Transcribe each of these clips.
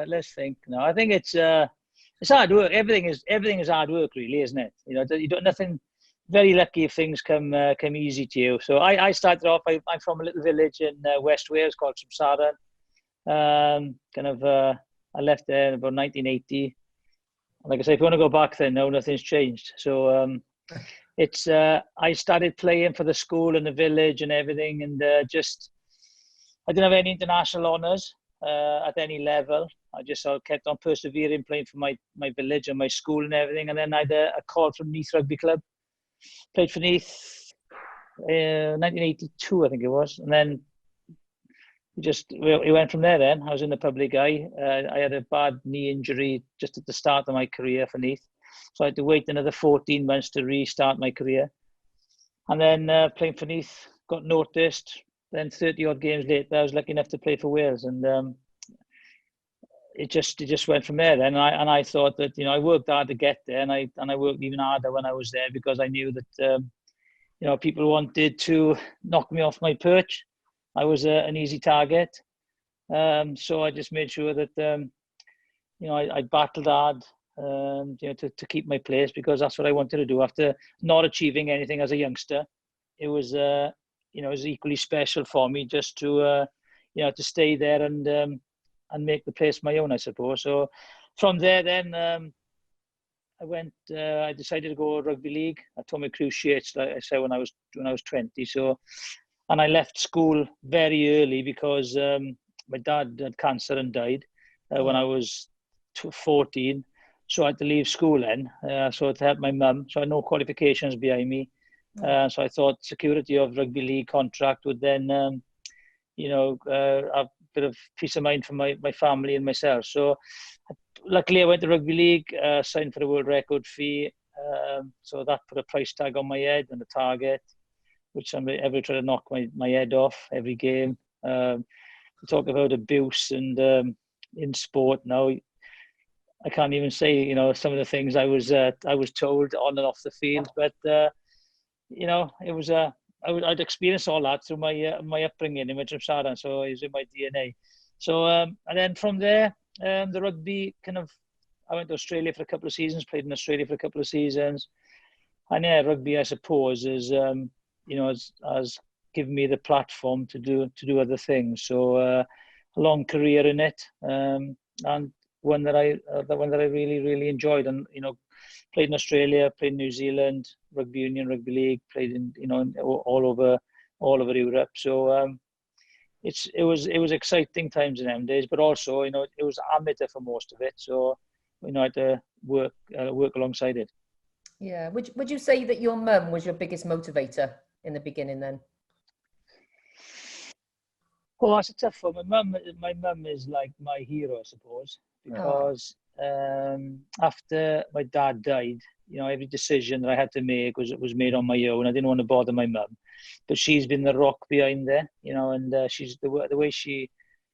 Let's think. No, I think it's hard work. Everything is hard work, really, isn't it? You know, you don't nothing. Very lucky if things come easy to you. So I started off. I'm from a little village in West Wales called Crusaders. I left there in about 1980. Like I say, if you want to go back then, no, nothing's changed. So I started playing for the school and the village and everything, and I didn't have any international honours at any level. I just kept on persevering, playing for my village and my school and everything. And then I had a call from Neath Rugby Club. Played for Neath 1982, I think it was. And then it went from there then. I was in the public eye. I had a bad knee injury just at the start of my career for Neath. So I had to wait another 14 months to restart my career. And then playing for Neath, got noticed. Then 30-odd games later, I was lucky enough to play for Wales. And it just went from there then. And I thought that, you know, I worked hard to get there. And I worked even harder when I was there because I knew that, you know, people wanted to knock me off my perch. I was an easy target. So I just made sure that, you know, I battled hard, you know, to keep my place because that's what I wanted to do. After not achieving anything as a youngster, it was, you know, it was equally special for me just to, you know, to stay there and make the place my own, I suppose. So from there, then I decided to go rugby league. I tore my cruciates, like I said, when I was 20. So, and I left school very early because my dad had cancer and died when I was 14. So I had to leave school then. So to help my mum. So I had no qualifications behind me. So I thought security of rugby league contract would then, you know, have a bit of peace of mind for my family and myself. So luckily I went to rugby league, signed for a world record fee. So that put a price tag on my head and a target, which I'm ever trying to knock my head off every game. Talk about abuse and in sport now. I can't even say, you know, some of the things I was told on and off the field, but you know, it was I'd experienced all that through my upbringing in Intrusion, so it was in my DNA. So and then from there, the rugby I went to Australia for a couple of seasons, played in Australia for a couple of seasons, and yeah, rugby I suppose is you know has given me the platform to do other things. So a long career in it, and one that I really enjoyed, and you know, played in Australia, played in New Zealand, rugby union, rugby league, played in, you know, all over Europe. So it was exciting times in them days, but also, you know, it was amateur for most of it. So, you know, I had to work alongside it. Yeah. Would you say that your mum was your biggest motivator in the beginning then? Oh, that's a tough one. My mum is like my hero, I suppose, because after my dad died, you know, every decision that I had to make was made on my own. I didn't want to bother my mum, but she's been the rock behind there, you know, and she's the way she,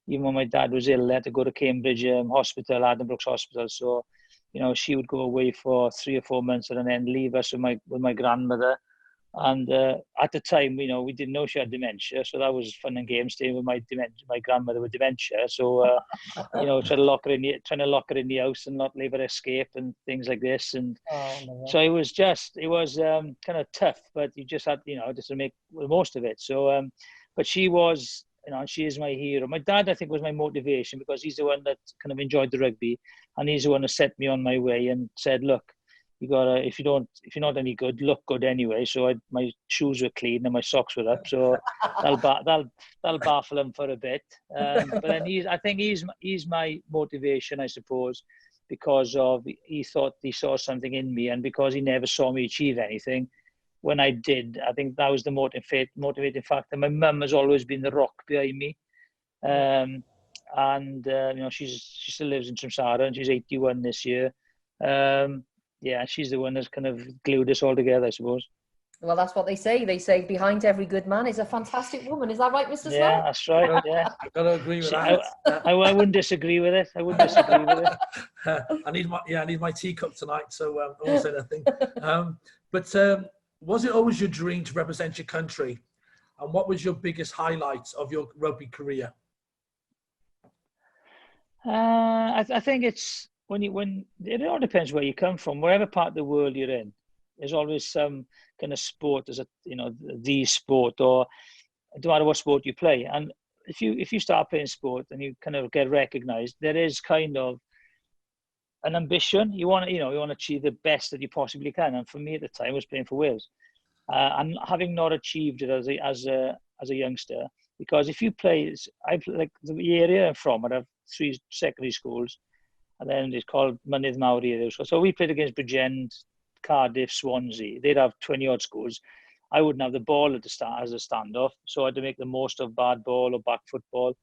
even when my dad was ill, I had to go to Cambridge Hospital, Addenbrooke's Hospital. So, you know, she would go away for 3 or 4 months and then leave us with my grandmother. And at the time, you know, we didn't know she had dementia, so that was fun and games staying with my grandmother with dementia. So, you know, trying to lock her in the house and not leave her escape and things like this. And so it was kind of tough, but you just had, you know, just to make the most of it. So, but she was, you know, she is my hero. My dad, I think, was my motivation because he's the one that kind of enjoyed the rugby, and he's the one that set me on my way and said, look, you gotta, if you're not any good, look good anyway. So my shoes were clean and my socks were up, so that'll baffle him for a bit. But then I think he's my motivation, I suppose, because he thought he saw something in me, and because he never saw me achieve anything when I did. I think that was the motivating factor. My mum has always been the rock behind me, and you know, she still lives in Tramsara and she's 81 this year. Yeah, she's the one that's kind of glued us all together, I suppose. Well, that's what they say. They say behind every good man is a fantastic woman. Is that right, Mr. Sloan? Yeah, that's right. Yeah, I've got to agree with that. I wouldn't disagree with it. I need my teacup tonight, so I won't say nothing. But was it always your dream to represent your country? And what was your biggest highlight of your rugby career? I think it's when it all depends where you come from. Wherever part of the world you're in, there's always some kind of sport as the sport, or it don't matter what sport you play. And if you start playing sport and you kind of get recognised, there is kind of an ambition. You want to achieve the best that you possibly can. And for me at the time, I was playing for Wales, and having not achieved it as a youngster, because if you play, like the area I'm from, I have 3 secondary schools, and then it's called Mynydd Mawr area. So we played against Bridgend, Cardiff, Swansea. They'd have 20 odd schools. I wouldn't have the ball at the start as a standoff, so I had to make the most of bad ball or back football.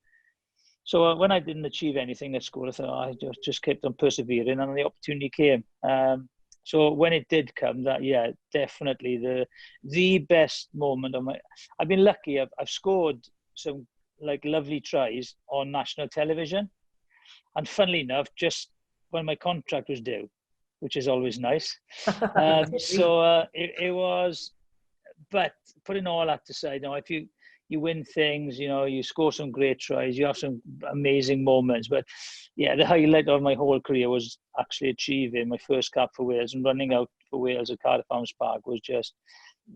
So when I didn't achieve anything at school, I thought I just kept on persevering, and the opportunity came. So when it did come, definitely the best moment of my. I've been lucky. I've scored some like lovely tries on national television, and funnily enough, just when my contract was due, which is always nice. It was. But putting all that aside, if you win things, you score some great tries, you have some amazing moments. But yeah, the highlight of my whole career was actually achieving my first cap for Wales, and running out for Wales at Cardiff Arms Park was just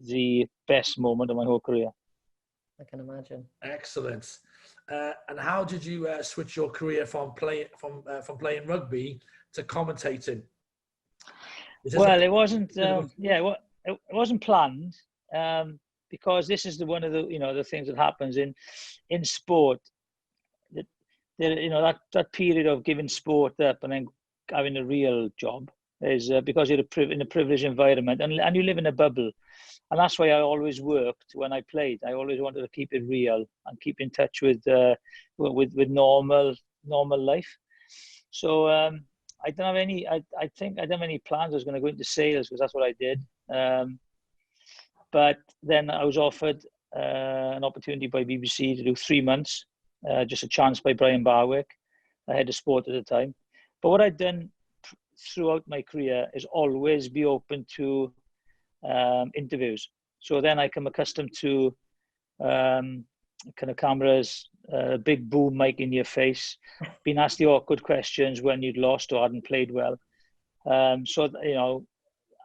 the best moment of my whole career. I can imagine. Excellent. And how did you switch your career from playing rugby to commentating? Well, it wasn't. It wasn't planned. Because this is one of the things that happens in sport, that period of giving sport up and then having a real job is because you're in a privileged environment, and you live in a bubble. And that's why I always worked when I played. I always wanted to keep it real and keep in touch with normal life. So I don't have any. I think I didn't have any plans. I was going to go into sales because that's what I did. But then I was offered an opportunity by BBC to do 3 months, just a chance by Brian Barwick, head of sport at the time. But what I'd done throughout my career is always be open to interviews. So then I come accustomed to kind of cameras, a big boom mic in your face, being asked the awkward questions when you'd lost or hadn't played well.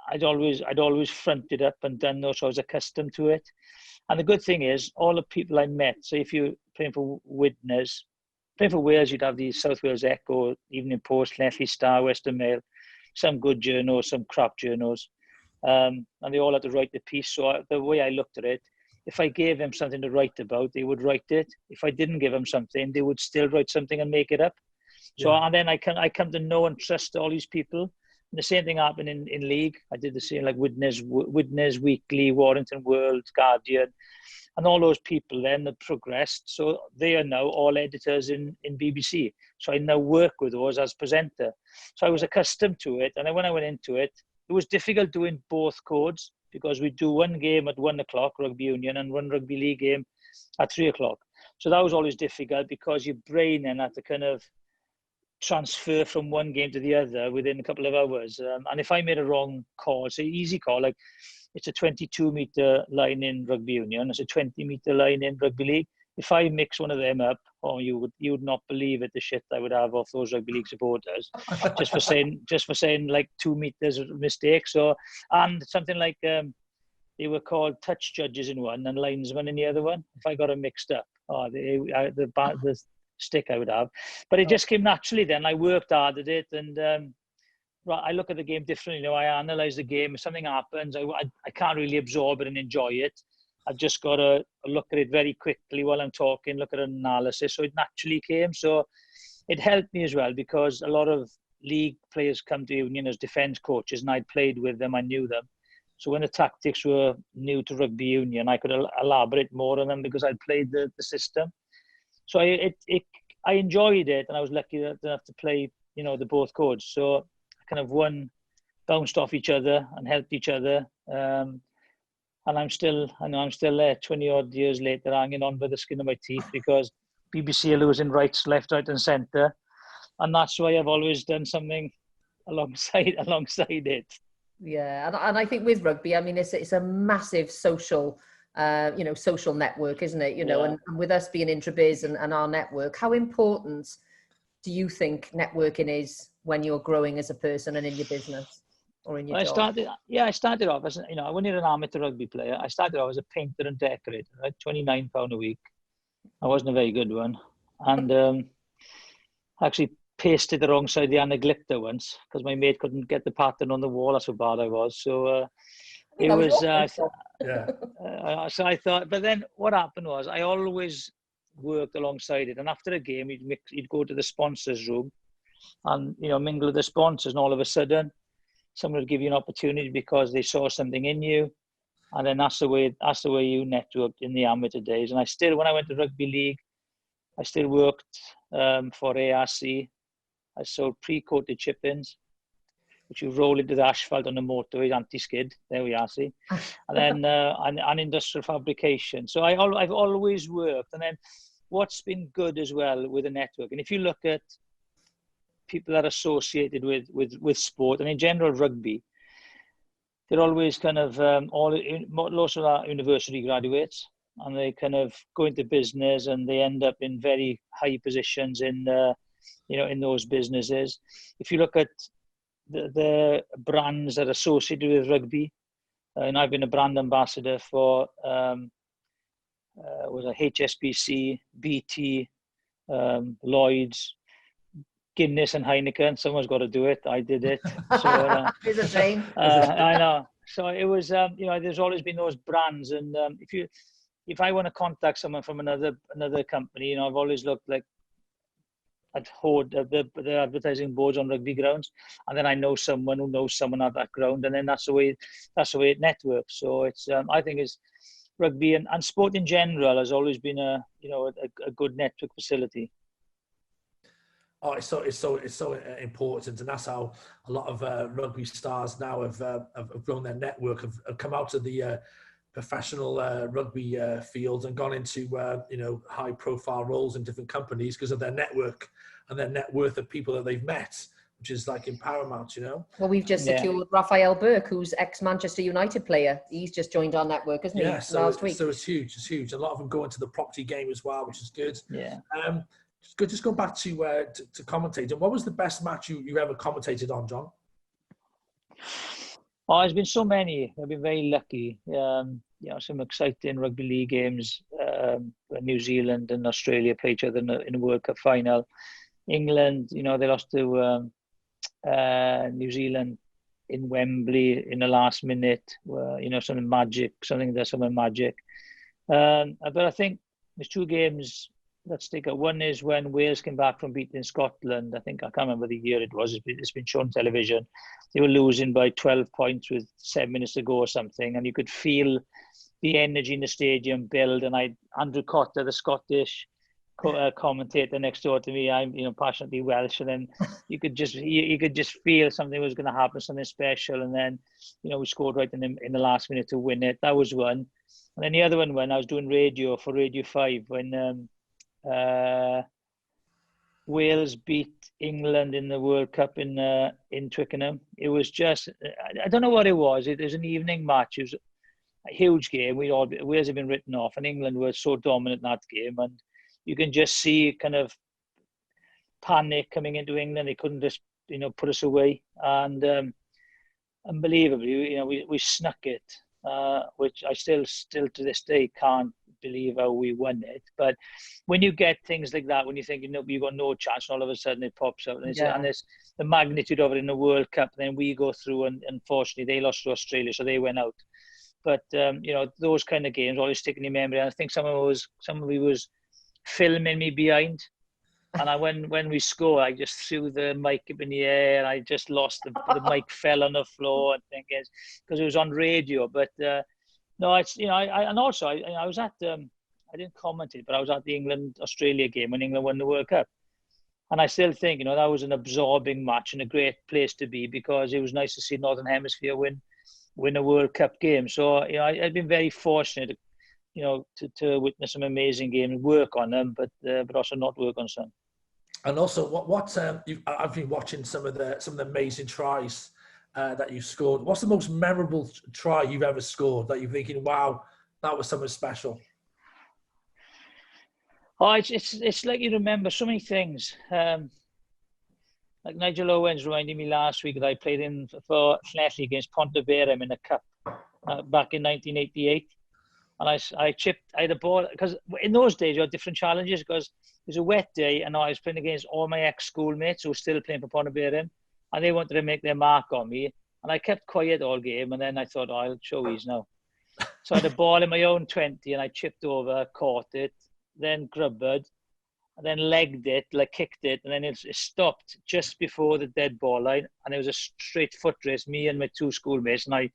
I'd always fronted up and done those, so I was accustomed to it. And the good thing is, all the people I met, so if you're playing for Widnes, playing for Wales, you'd have the South Wales Echo, Evening Post, Llanelli Star, Western Mail, some good journals, some crap journals. And they all had to write the piece. So the way I looked at it, if I gave them something to write about, they would write it. If I didn't give them something, they would still write something and make it up. So, and then I come to know and trust all these people. And the same thing happened in league. I did the same, like Widnes Weekly, Warrington World, Guardian, and all those people then that progressed. So they are now all editors in BBC. So I now work with those as presenter. So I was accustomed to it. And then when I went into it, it was difficult doing both codes because we do one game at 1 o'clock, rugby union, and one rugby league game at 3 o'clock. So that was always difficult because your brain then had to kind of transfer from one game to the other within a couple of hours. And if I made a wrong call, it's an easy call, like it's a 22-meter line in rugby union, it's a 20-meter line in rugby league. If I mix one of them up, you would not believe it, the shit I would have off those rugby league supporters just for saying like 2 meters of mistake. So, and something like they were called touch judges in one and linesmen in the other one. If I got them mixed up, the stick I would have. But it just came naturally then. I worked hard at it, and I look at the game differently. I analyze the game. If something happens, I can't really absorb it and enjoy it. I've just got to look at it very quickly while I'm talking, look at an analysis. So it naturally came. So it helped me as well because a lot of league players come to union as defence coaches, and I'd played with them, I knew them. So when the tactics were new to rugby union, I could elaborate more on them because I'd played the system. So I enjoyed it, and I was lucky enough to play, the both codes. So I kind of bounced off each other and helped each other. And I'm still there 20 odd years later, hanging on by the skin of my teeth because BBC are losing rights left, right and centre. And that's why I've always done something alongside it. Yeah, and I think with rugby, I mean, it's a massive social social network, isn't it? And with us being Introbiz and our network, how important do you think networking is when you're growing as a person and in your business or in your job? I started off as, you know, when you're an amateur rugby player, I started off as a painter and decorator, right? £29 a week. I wasn't a very good one. And actually pasted the wrong side of the Anna glitter once because my mate couldn't get the pattern on the wall. That's how bad I was. So it was, so I thought, but then what happened was I always worked alongside it. And after a game, you'd go to the sponsors room and, you know, mingle with the sponsors. And all of a sudden, someone would give you an opportunity because they saw something in you. And then that's the way you networked in the amateur days. And I still, when I went to rugby league, I still worked for ARC. I sold pre-coated chip-ins, which you roll into the asphalt on the motorway, anti-skid. There we are, see. And then and industrial fabrication. So I've always worked. And then what's been good as well with the network, and if you look at people that are associated with sport, and in general rugby, they're always kind of most of our university graduates, and they kind of go into business and they end up in very high positions in in those businesses. If you look at the brands that are associated with rugby, and I've been a brand ambassador for was a HSBC, BT, Lloyd's, Guinness and Heineken. Someone's got to do it. I did it. So it's a shame. I know. So it was, there's always been those brands, and if I want to contact someone from another company, I've always looked like I'd hoard the advertising boards on rugby grounds, and then I know someone who knows someone at that ground, and then that's the way it networks. So it's I think it's rugby and sport in general has always been a good network facility. Oh, it's so important, and that's how a lot of rugby stars now have grown their network, have come out of the professional rugby field and gone into high profile roles in different companies because of their network and their net worth of people that they've met, which is like in paramount, Well, we've just secured Raphael Burke, who's ex-Manchester United player. He's just joined our network, hasn't he? Last week. So it's huge. It's huge. A lot of them go into the property game as well, which is good. Yeah. Just go back to commentating. What was the best match you ever commentated on, John? Oh, there's been so many. I've been very lucky. Some exciting rugby league games. New Zealand and Australia play each other in a World Cup final. England, they lost to New Zealand in Wembley in the last minute. Something magic. But I think there's two games that stick out. One is when Wales came back from beating Scotland. I can't remember the year it was. It's been shown on television. They were losing by 12 points with 7 minutes to go or something, and you could feel the energy in the stadium build. And Andrew Cotter, the Scottish commentator next door to me, I'm passionately Welsh, and then you could just feel something was going to happen, something special. And then we scored right in the last minute to win it. That was one. And then the other one, when I was doing radio for Radio 5, when Wales beat England in the World Cup in Twickenham. It was just, I don't know what it was. It was an evening match. It was a huge game. Wales had been written off, and England were so dominant in that game. And you can just see kind of panic coming into England. They couldn't just, put us away. And unbelievably, we snuck it, which I still to this day can't believe how we won it. But when you get things like that, when you think you've got no chance, and all of a sudden it pops out, and it's the magnitude of it in the World Cup, then we go through, and unfortunately they lost to Australia, so they went out. But those kind of games always stick in your memory. And I think somebody was filming me behind, and when we scored, I just threw the mic up in the air, and I just lost the mic fell on the floor, and thinking because it was on radio. But no, it's I was at I didn't comment it, but I was at the England-Australia game when England won the World Cup, and I still think that was an absorbing match and a great place to be, because it was nice to see Northern Hemisphere win a World Cup game. So I've been very fortunate, to witness some amazing games, work on them, but also not work on some. And also, I've been watching some of the amazing tries that you scored. What's the most memorable try you've ever scored that you're thinking, wow, that was something special? Oh, it's like you remember so many things. like Nigel Owens reminded me last week that I played in for Llanelli against Pontevedra in a cup back in 1988. And I had a ball, because in those days you had different challenges, because it was a wet day and I was playing against all my ex-schoolmates who were still playing for Pontevedra, and they wanted to make their mark on me. And I kept quiet all game, and then I thought, I'll show these now. So I had a ball in my own 20 and I chipped over, caught it, then grubbered, and then legged it, like kicked it, and then it stopped just before the dead ball line, and it was a straight foot race, me and my two schoolmates, and I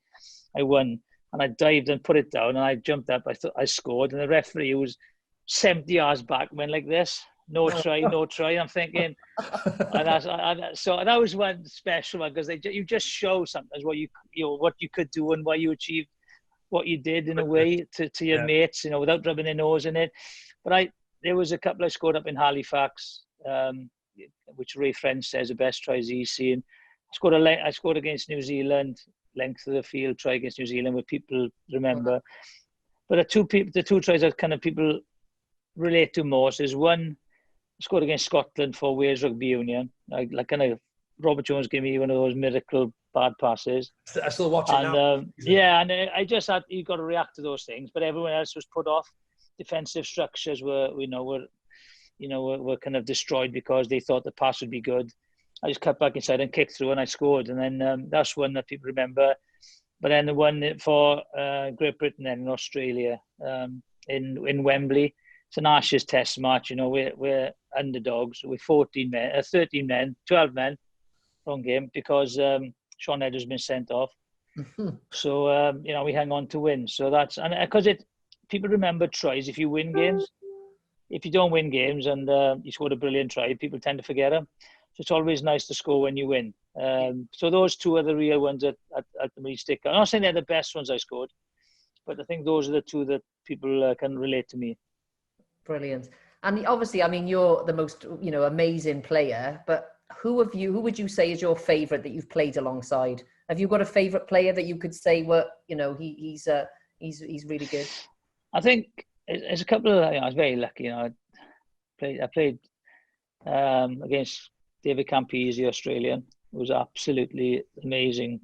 won. And I dived and put it down, and I jumped up. I thought I scored, and the referee, who was 70 yards back, went like this: "No try, no try." I'm thinking, so that was one special one, because you just show sometimes what you could do and why you achieved what you did in a way to your mates, without rubbing their nose in it. But there was a couple I scored up in Halifax, which Ray French says the best tries he's seen. I scored against New Zealand. Length of the field try against New Zealand, where people remember. But the two tries that kind of people relate to most is one scored against Scotland for Wales Rugby Union. Like kind of Robert Jones gave me one of those miracle bad passes. I still watch it now. And I just had, you got to react to those things. But everyone else was put off. Defensive structures were kind of destroyed because they thought the pass would be good. I just cut back inside and kicked through, and I scored. And then that's one that people remember. But then the one for Great Britain then in Australia, in Wembley, it's an Ashes Test match. We're underdogs with 13 men, 12 men, wrong game, because Sean Edwards has been sent off. So we hang on to win. So that's, and because people remember tries if you win games. If you don't win games and you scored a brilliant try, people tend to forget them. So it's always nice to score when you win. So those two are the real ones that ultimately stick out. I'm not saying they're the best ones I scored, but I think those are the two that people can relate to me. Brilliant. And obviously, I mean, you're the most, amazing player, but who would you say is your favorite that you've played alongside? Have you got a favorite player that you could say, he's really good? I think there's a couple of, I was very lucky, I played against David Campese, Australian, who was absolutely amazing,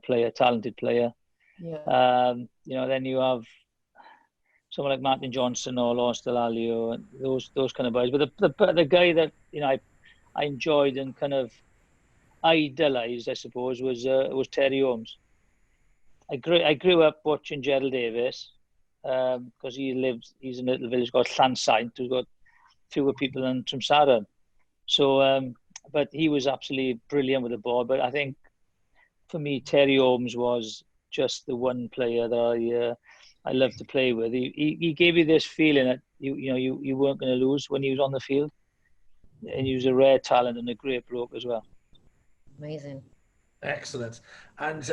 player, talented player. Yeah. Then you have someone like Martin Johnson or Lawrence Delalio, and those kind of guys. But the guy that I enjoyed and kind of idolized, I suppose, was Terry Holmes. I grew up watching Gerald Davies because he's in a little village called Llansaint, who's got fewer people than Tramsara. So, but he was absolutely brilliant with the ball. But I think for me, Terry Holmes was just the one player that I loved to play with. He gave you this feeling that you weren't going to lose when he was on the field, and he was a rare talent and a great bloke as well. Amazing. Excellent. And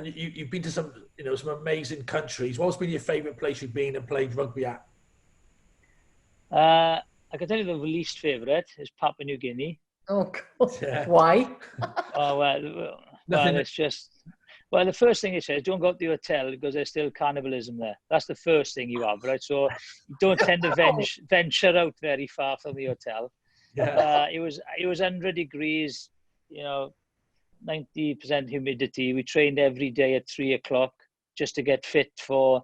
you've been to some amazing countries. What's been your favourite place you've been and played rugby at? I can tell you the least favourite is Papua New Guinea. Oh, God. Yeah. Why? It's just... Well, the first thing it says, don't go to the hotel because there's still cannibalism there. That's the first thing you have, right? So you don't tend to venture out very far from the hotel. Yeah. It was 100 degrees, 90% humidity. We trained every day at 3:00 just to get fit for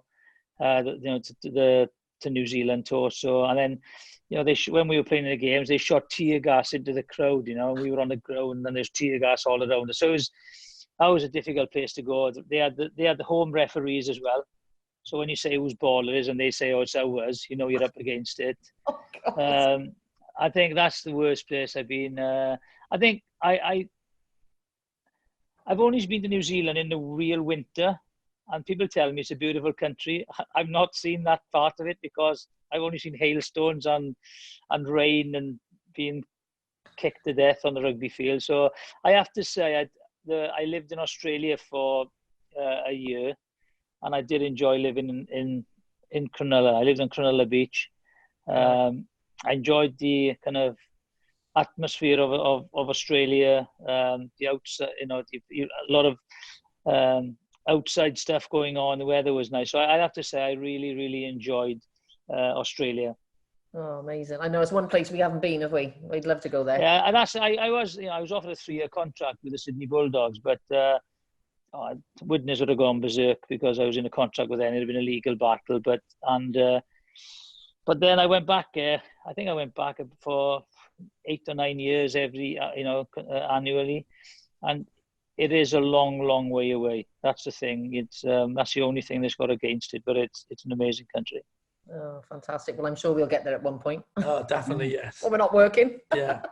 to New Zealand tour. So, and then when we were playing the games, they shot tear gas into the crowd. We were on the ground and there's tear gas all around us. So that was a difficult place to go. They had the home referees as well. So when you say whose ball it is and they say, oh, it's ours, you're up against it. Oh, I think that's the worst place I've been. I think I've only been to New Zealand in the real winter, and people tell me it's a beautiful country. I've not seen that part of it because I've only seen hailstones and rain and being kicked to death on the rugby field. So I have to say, I lived in Australia for a year, and I did enjoy living in Cronulla. I lived on Cronulla Beach. I enjoyed the kind of atmosphere of Australia, the outside, a lot of outside stuff going on. The weather was nice. So I have to say I really, really enjoyed Australia. Oh, amazing. I know it's one place we haven't been, have we? We'd love to go there. Yeah, and I was offered a 3-year contract with the Sydney Bulldogs, but witness would have gone berserk because I was in a contract with them. It had been a legal battle, but then I went back. I think I went back for 8 or 9 years every annually, and it is a long, long way away. That's the thing. It's that's the only thing that's got against it, but it's an amazing country. Oh, fantastic. Well, I'm sure we'll get there at one point. Oh, definitely, yes. Well, we're not working. Yeah.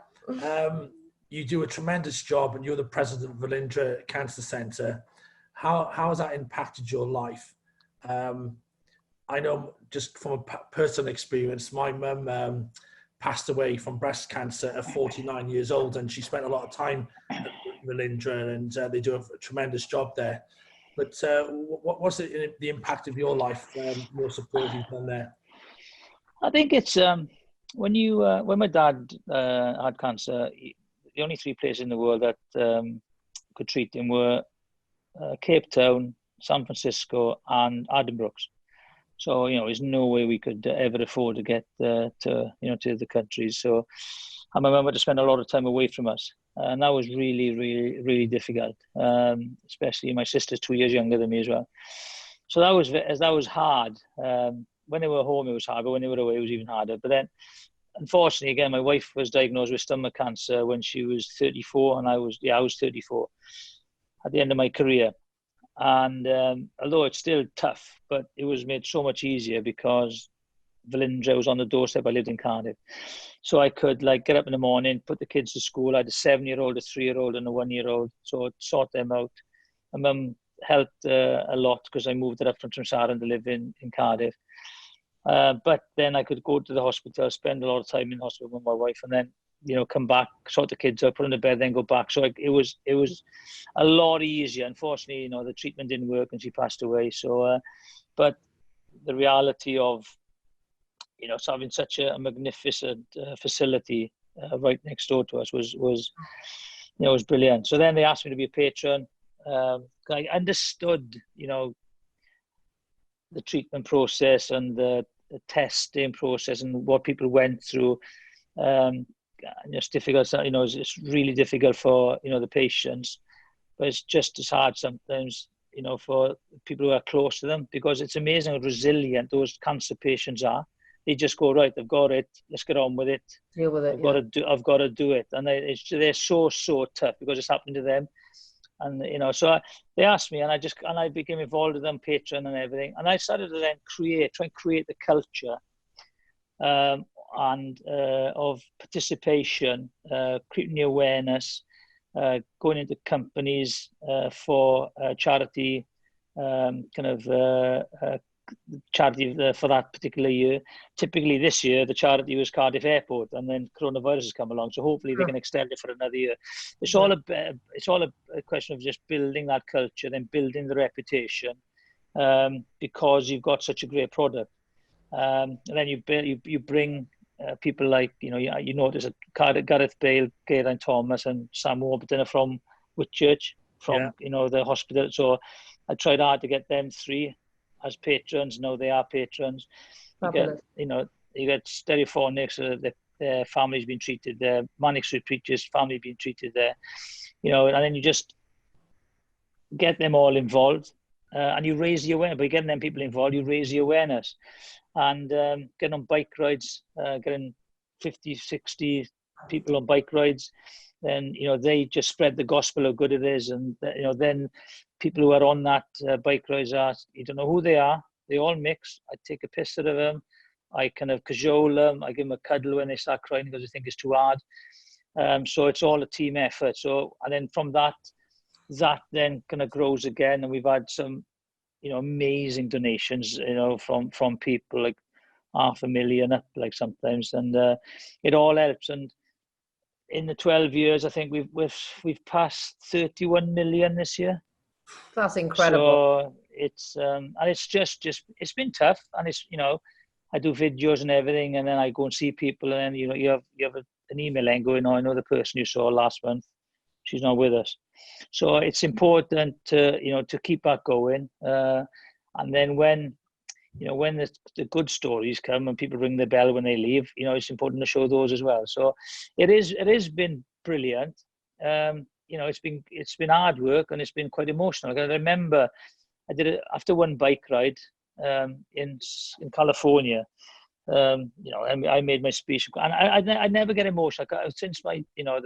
You do a tremendous job, and you're the president of Velindre Cancer Centre. How has that impacted your life? I know just from a personal experience, my mum passed away from breast cancer at 49 years old, and she spent a lot of time at Velindre, and they do a tremendous job there. But what's the impact of your life, your support you've done there? I think it's when my dad had cancer, the only 3 places in the world that could treat him were Cape Town, San Francisco, and Edinburgh. So there's no way we could ever afford to get to the countries. So, and my mum had to spend a lot of time away from us, and that was really, really, really difficult. Especially my sister's 2 years younger than me as well. So that was hard. When they were home, it was hard, but when they were away, it was even harder. But then, unfortunately, again, my wife was diagnosed with stomach cancer when she was 34, and I was 34 at the end of my career. And although it's still tough, but it was made so much easier because Velindre was on the doorstep. I lived in Cardiff. So I could get up in the morning, put the kids to school. I had a 7-year-old, a 3-year-old, and a 1-year-old. So I'd sort them out. And Mum helped a lot because I moved her up from Crusaders to live in Cardiff. But then I could go to the hospital, spend a lot of time in hospital with my wife, and then come back, sort the kids out, put them to bed, then go back. So it was a lot easier. Unfortunately, the treatment didn't work and she passed away. So, but the reality of, having such a magnificent facility right next door to us was brilliant. So then they asked me to be a patron. I understood, the treatment process and the testing process and what people went through. It's difficult, it's really difficult for, the patients, but it's just as hard sometimes, for people who are close to them, because it's amazing how resilient those cancer patients are. They just go, right, I've got it, let's get on with it. Deal with it. I've got to do it. And they're so tough because it's happening to them. And, so they asked me, and I became involved with them, Patreon and everything. And I started to then try and create the culture of participation, creating the awareness, going into companies for charity, charity for that particular year. Typically this year, the charity was Cardiff Airport, and then coronavirus has come along. So hopefully they can extend it for another year. It's all a question of just building that culture, then building the reputation, because you've got such a great product. And then you bring people like, you notice that Gareth Bale, Geraint Thomas and Sam Warburton are from Whitchurch, from the hospital. So I tried hard to get them 3 as patrons. Now they are patrons. You get Stereophonics, their family's been treated there. Manic Street Preachers' family being treated there. And then you just get them all involved, and you raise the awareness. By getting them people involved, you raise the awareness. And getting on bike rides, getting 50, 60 people on bike rides, then, they just spread the gospel how good it is. And, then people who are on that bike rides you don't know who they are. They all mix. I take a piss out of them. I kind of cajole them. I give them a cuddle when they start crying because they think it's too hard. So it's all a team effort. So, and then from that then kind of grows again. And we've had some, amazing donations, from people, like 500,000 up, like sometimes, and it all helps. And in the 12 years, I think we've passed 31 million this year. That's incredible. So it's and it's just it's been tough, and it's I do videos and everything, and then I go and see people, and then you have an email line going, I know the person you saw last month, she's not with us. So it's important to keep that going, and then when you know, when the good stories come and people ring the bell when they leave, you know, it's important to show those as well. So it has been brilliant. You know, it's been hard work, and it's been quite emotional. I remember I did it after one bike ride in California. You know, I made my speech, and I never get emotional since my, you know,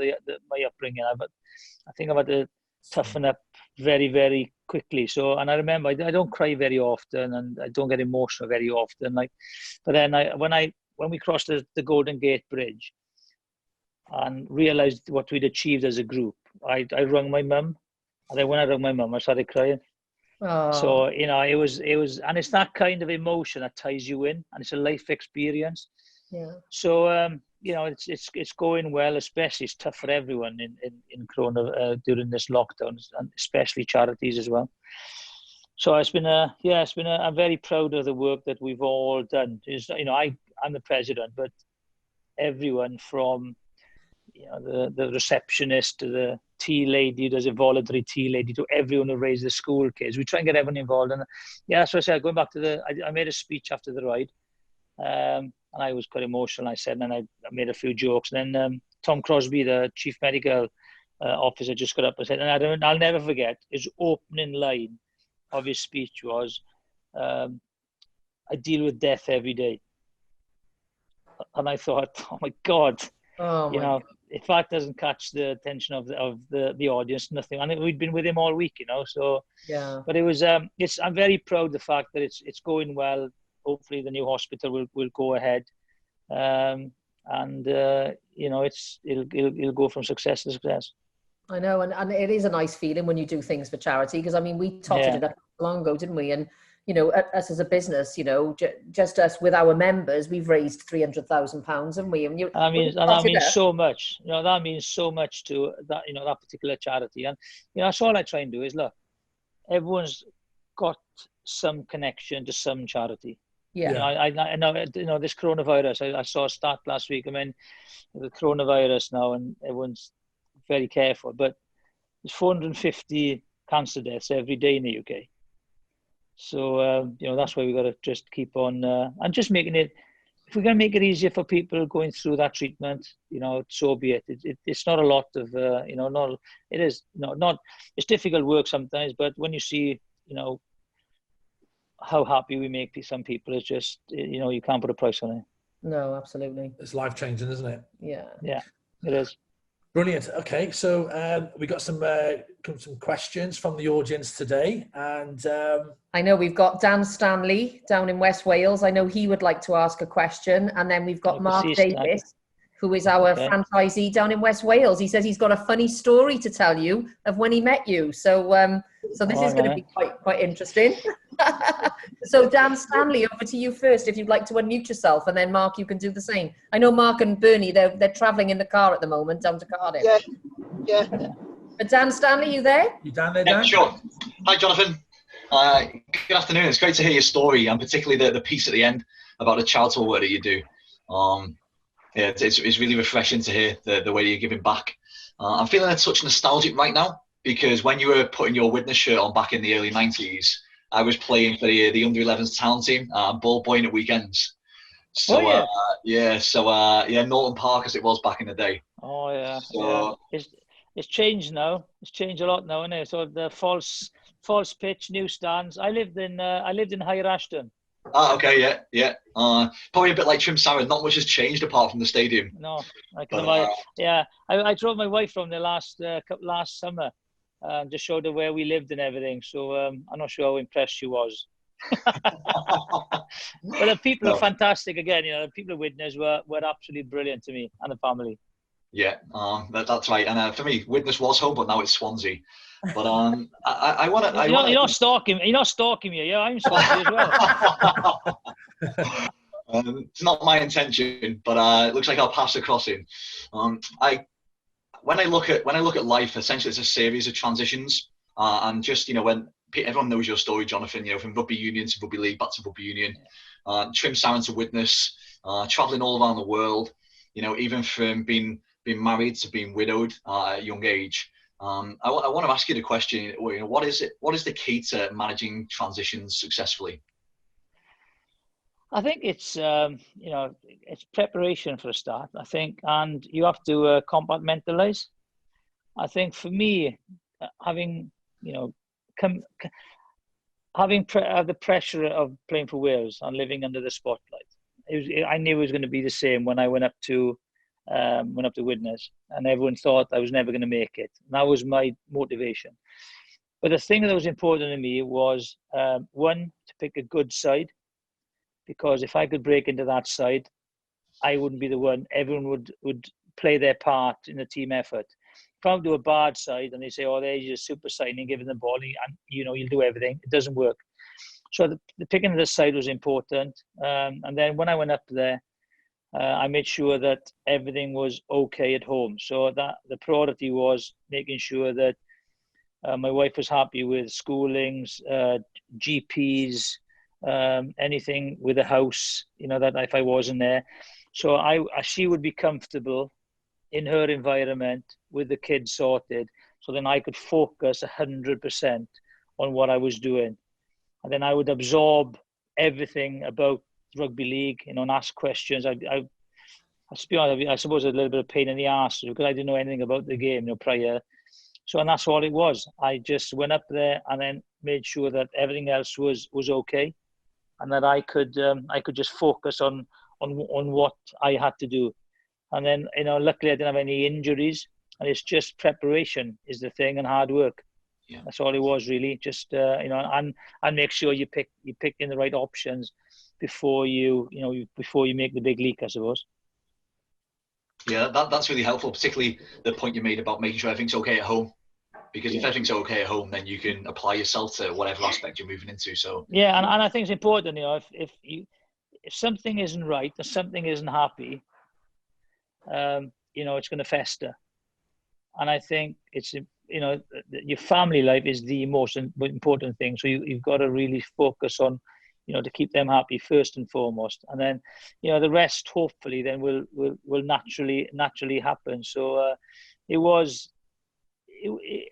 my upbringing. I think I've had to toughen up very, very quickly. So, and I remember I don't cry very often, and I don't get emotional very often. Like, but then when we crossed the Golden Gate Bridge and realized what we'd achieved as a group, I rung my mum, and then when I rung my mum, I started crying. Oh. So, you know, it was, and it's that kind of emotion that ties you in, and it's a life experience. Yeah. So, you know, it's going well. Especially, it's tough for everyone in Corona during this lockdown, and especially charities as well. So I'm very proud of the work that we've all done. You know, I'm the president, but everyone from, you know, the receptionist to the tea lady, there's a voluntary tea lady, to everyone who raised the school kids. We try and get everyone involved. And yeah, that's what I said. Going back to I made a speech after the ride, and I was quite emotional. I said, and I made a few jokes. And then Tom Crosby, the chief medical officer, just got up and said, and I'll never forget, his opening line of his speech was, I deal with death every day. And I thought, oh my God, you know, if that doesn't catch the attention of the audience, nothing. And we'd been with him all week, you know. So yeah. But it was I'm very proud of the fact that it's going well. Hopefully the new hospital will go ahead, and you know, it'll go from success to success. I know, and it is a nice feeling when you do things for charity, because I mean, we totted it up long ago, didn't we? And you know, us as a business, you know, just us with our members, we've raised £300,000, haven't we? And that means so much. You know, that means so much to that, you know, that particular charity. And you know, that's all I try and do is, look, everyone's got some connection to some charity. Yeah. You know, I know, you know, this coronavirus. I saw a stat last week. I mean, the coronavirus now, and everyone's very careful. But there's 450 cancer deaths every day in the UK. So, you know, that's why we've got to just keep on and just making it, if we're going to make it easier for people going through that treatment, you know, so be it. It's not a lot of, you know, it is, not, it's difficult work sometimes, but when you see, you know, how happy we make some people, it's just, you know, you can't put a price on it. No, absolutely. It's life-changing, isn't it? Yeah. Yeah, it is. Brilliant. Okay, so we got some questions from the audience today, and I know we've got Dan Stanley down in West Wales. I know he would like to ask a question, and then we've got Mark Davies, who is our franchisee down in West Wales. He says he's got a funny story to tell you of when he met you. So, so this is going to be quite interesting. So Dan Stanley, over to you first, if you'd like to unmute yourself, and then Mark, you can do the same. I know Mark and Bernie, they're traveling in the car at the moment down to Cardiff. Yeah. But Dan Stanley, you there? You down there, Dan? Yeah, sure. Hi, Jonathan. Good afternoon. It's great to hear your story, and particularly the piece at the end about the charitable work that you do. Yeah, it's really refreshing to hear the way you're giving back. I'm feeling a touch nostalgic right now, because when you were putting your Witness shirt on back in the early 90s, I was playing for the under 11s town team, ball boying at weekends. So Norton Park as it was back in the day. Oh yeah. So, yeah. It's changed now. It's changed a lot now, isn't it? So the false pitch, new stands. I lived in Higher Ashton. Okay, yeah. Probably a bit like Trimsarren. Not much has changed apart from the stadium. No, I drove my wife from there last summer. Just showed her where we lived and everything. So I'm not sure how impressed she was. But the people are fantastic. Again, you know, the people at Witness were absolutely brilliant to me and the family. Yeah, that's right. And for me, Witness was home, but now it's Swansea. But I want to. You're not stalking. You're not stalking me. Yeah, I'm stalking as well. It's not my intention, but it looks like our paths are crossing. When I look at life, essentially it's a series of transitions, and just, you know, when everyone knows your story, Jonathan, you know, from rugby union to rugby league back to rugby union, Trimsarren to Witness, traveling all around the world, you know, even from being married to being widowed at a young age. I want to ask you the question, you know, what is the key to managing transitions successfully? I think it's it's preparation for a start. I think, and you have to compartmentalize. I think for me, having the pressure of playing for Wales and living under the spotlight, I knew it was going to be the same when I went up to Widnes, and everyone thought I was never going to make it. And that was my motivation. But the thing that was important to me was one, to pick a good side, because if I could break into that side, I wouldn't be the one. Everyone would play their part in the team effort. If I do a bad side and they say, "Oh, there's your super signing, giving the ball, and you'll do everything," it doesn't work. So the picking of the side was important. And then when I went up there, I made sure that everything was okay at home. So that the priority was making sure that my wife was happy with schoolings, GPs, anything with the house, that if I wasn't there. So she would be comfortable in her environment with the kids sorted, so then I could focus 100% on what I was doing. And then I would absorb everything about rugby league, and ask questions. I suppose a little bit of pain in the arse because I didn't know anything about the game, prior. So, and that's all it was. I just went up there and then made sure that everything else was okay, and that I could just focus on what I had to do. And then, luckily I didn't have any injuries, and it's just preparation is the thing, and hard work. Yeah. That's all it was really. Just and make sure you pick in the right options before you make the big leap, I suppose. Yeah, that's really helpful, particularly the point you made about making sure everything's okay at home. Because if everything's okay at home, then you can apply yourself to whatever aspect you're moving into. So yeah, and I think it's important. If something isn't right or something isn't happy, it's going to fester. And I think it's your family life is the most important thing. So you've got to really focus on to keep them happy first and foremost, and then the rest hopefully then will naturally happen. So it was.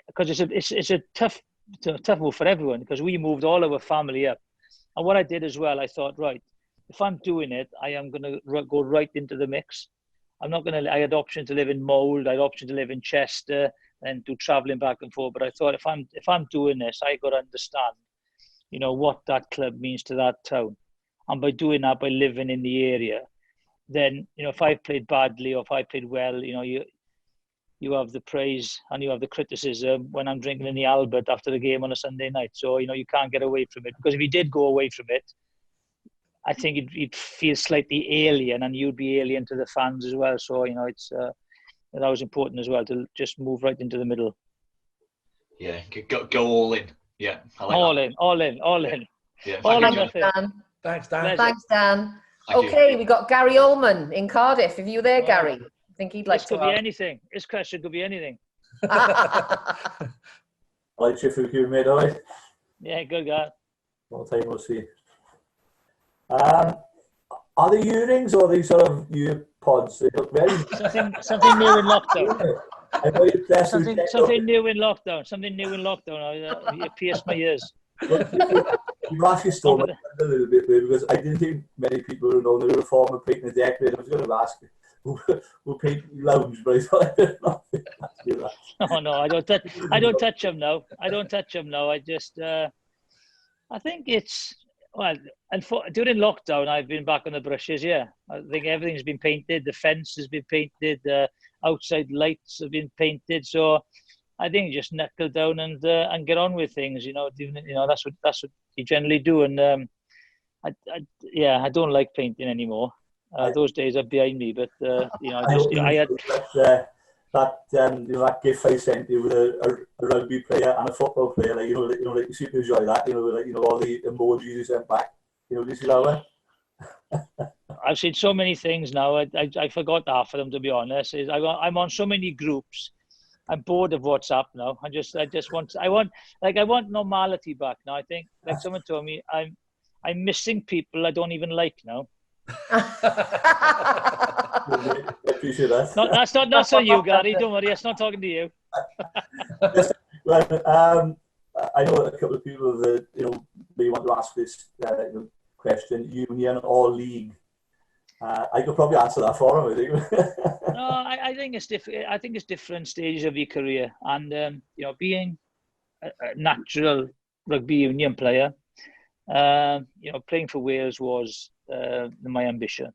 Because it's a tough move for everyone, because we moved all our family up, and what I did as well, I thought, right, if I'm doing it, I am going to go right into the mix. I'm not going to. I had option to live in Mold, I had option to live in Chester, and do travelling back and forth. But I thought if I'm doing this, I got to understand, what that club means to that town, and by doing that, by living in the area, then if I played badly or if I played well, you have the praise and you have the criticism when I'm drinking in the Albert after the game on a Sunday night. So, you can't get away from it, because if you did go away from it, I think you'd feel slightly alien, and you'd be alien to the fans as well. So, it's that was important as well, to just move right into the middle. Yeah, go all in. Yeah, I like all that. in. Yeah, All thank in, you, Dan. Thanks, Dan. Thanks, Dan. Thank you. Okay, we got Gary Ullman in Cardiff. Are you there, Gary? I think he'd like This to could be anything. This question could be anything. Hi, Jiffy, you mate, all right? Yeah, good guy. Long time no see. Are they earrings or are they sort of ear pods? They look very... something new in lockdown. Something new in lockdown. Something new in lockdown. It pierced my ears. You've asked your story a little bit weird, because I didn't think many people would know the reform of painting the deck. I was going to ask who painted the lounge, but I thought I didn't know. Oh no, I don't touch them now. I just I think it's and during lockdown I've been back on the brushes. Yeah, I think everything's been painted. The fence has been painted. Outside lights have been painted. So I think just knuckle down and get on with things. That's what you generally do. And I don't like painting anymore. Those days are behind me. But I had that gift I sent you with a rugby player and a football player. Like you seem to enjoy that. All the emojis you sent back. Do you see that one? I've seen so many things now. I forgot half of them, to be honest. I'm on so many groups. I'm bored of WhatsApp now. I want normality back now. I think, like someone told me, I'm missing people I don't even like now. I appreciate that. That's not so you, Gary. Don't worry, it's not talking to you. Well, I know a couple of people that may want to ask this question, union or league? I could probably answer that for him, I think. No, I think it's different. I think it's different stages of your career, and you know, being a natural rugby union player, you know, playing for Wales was my ambition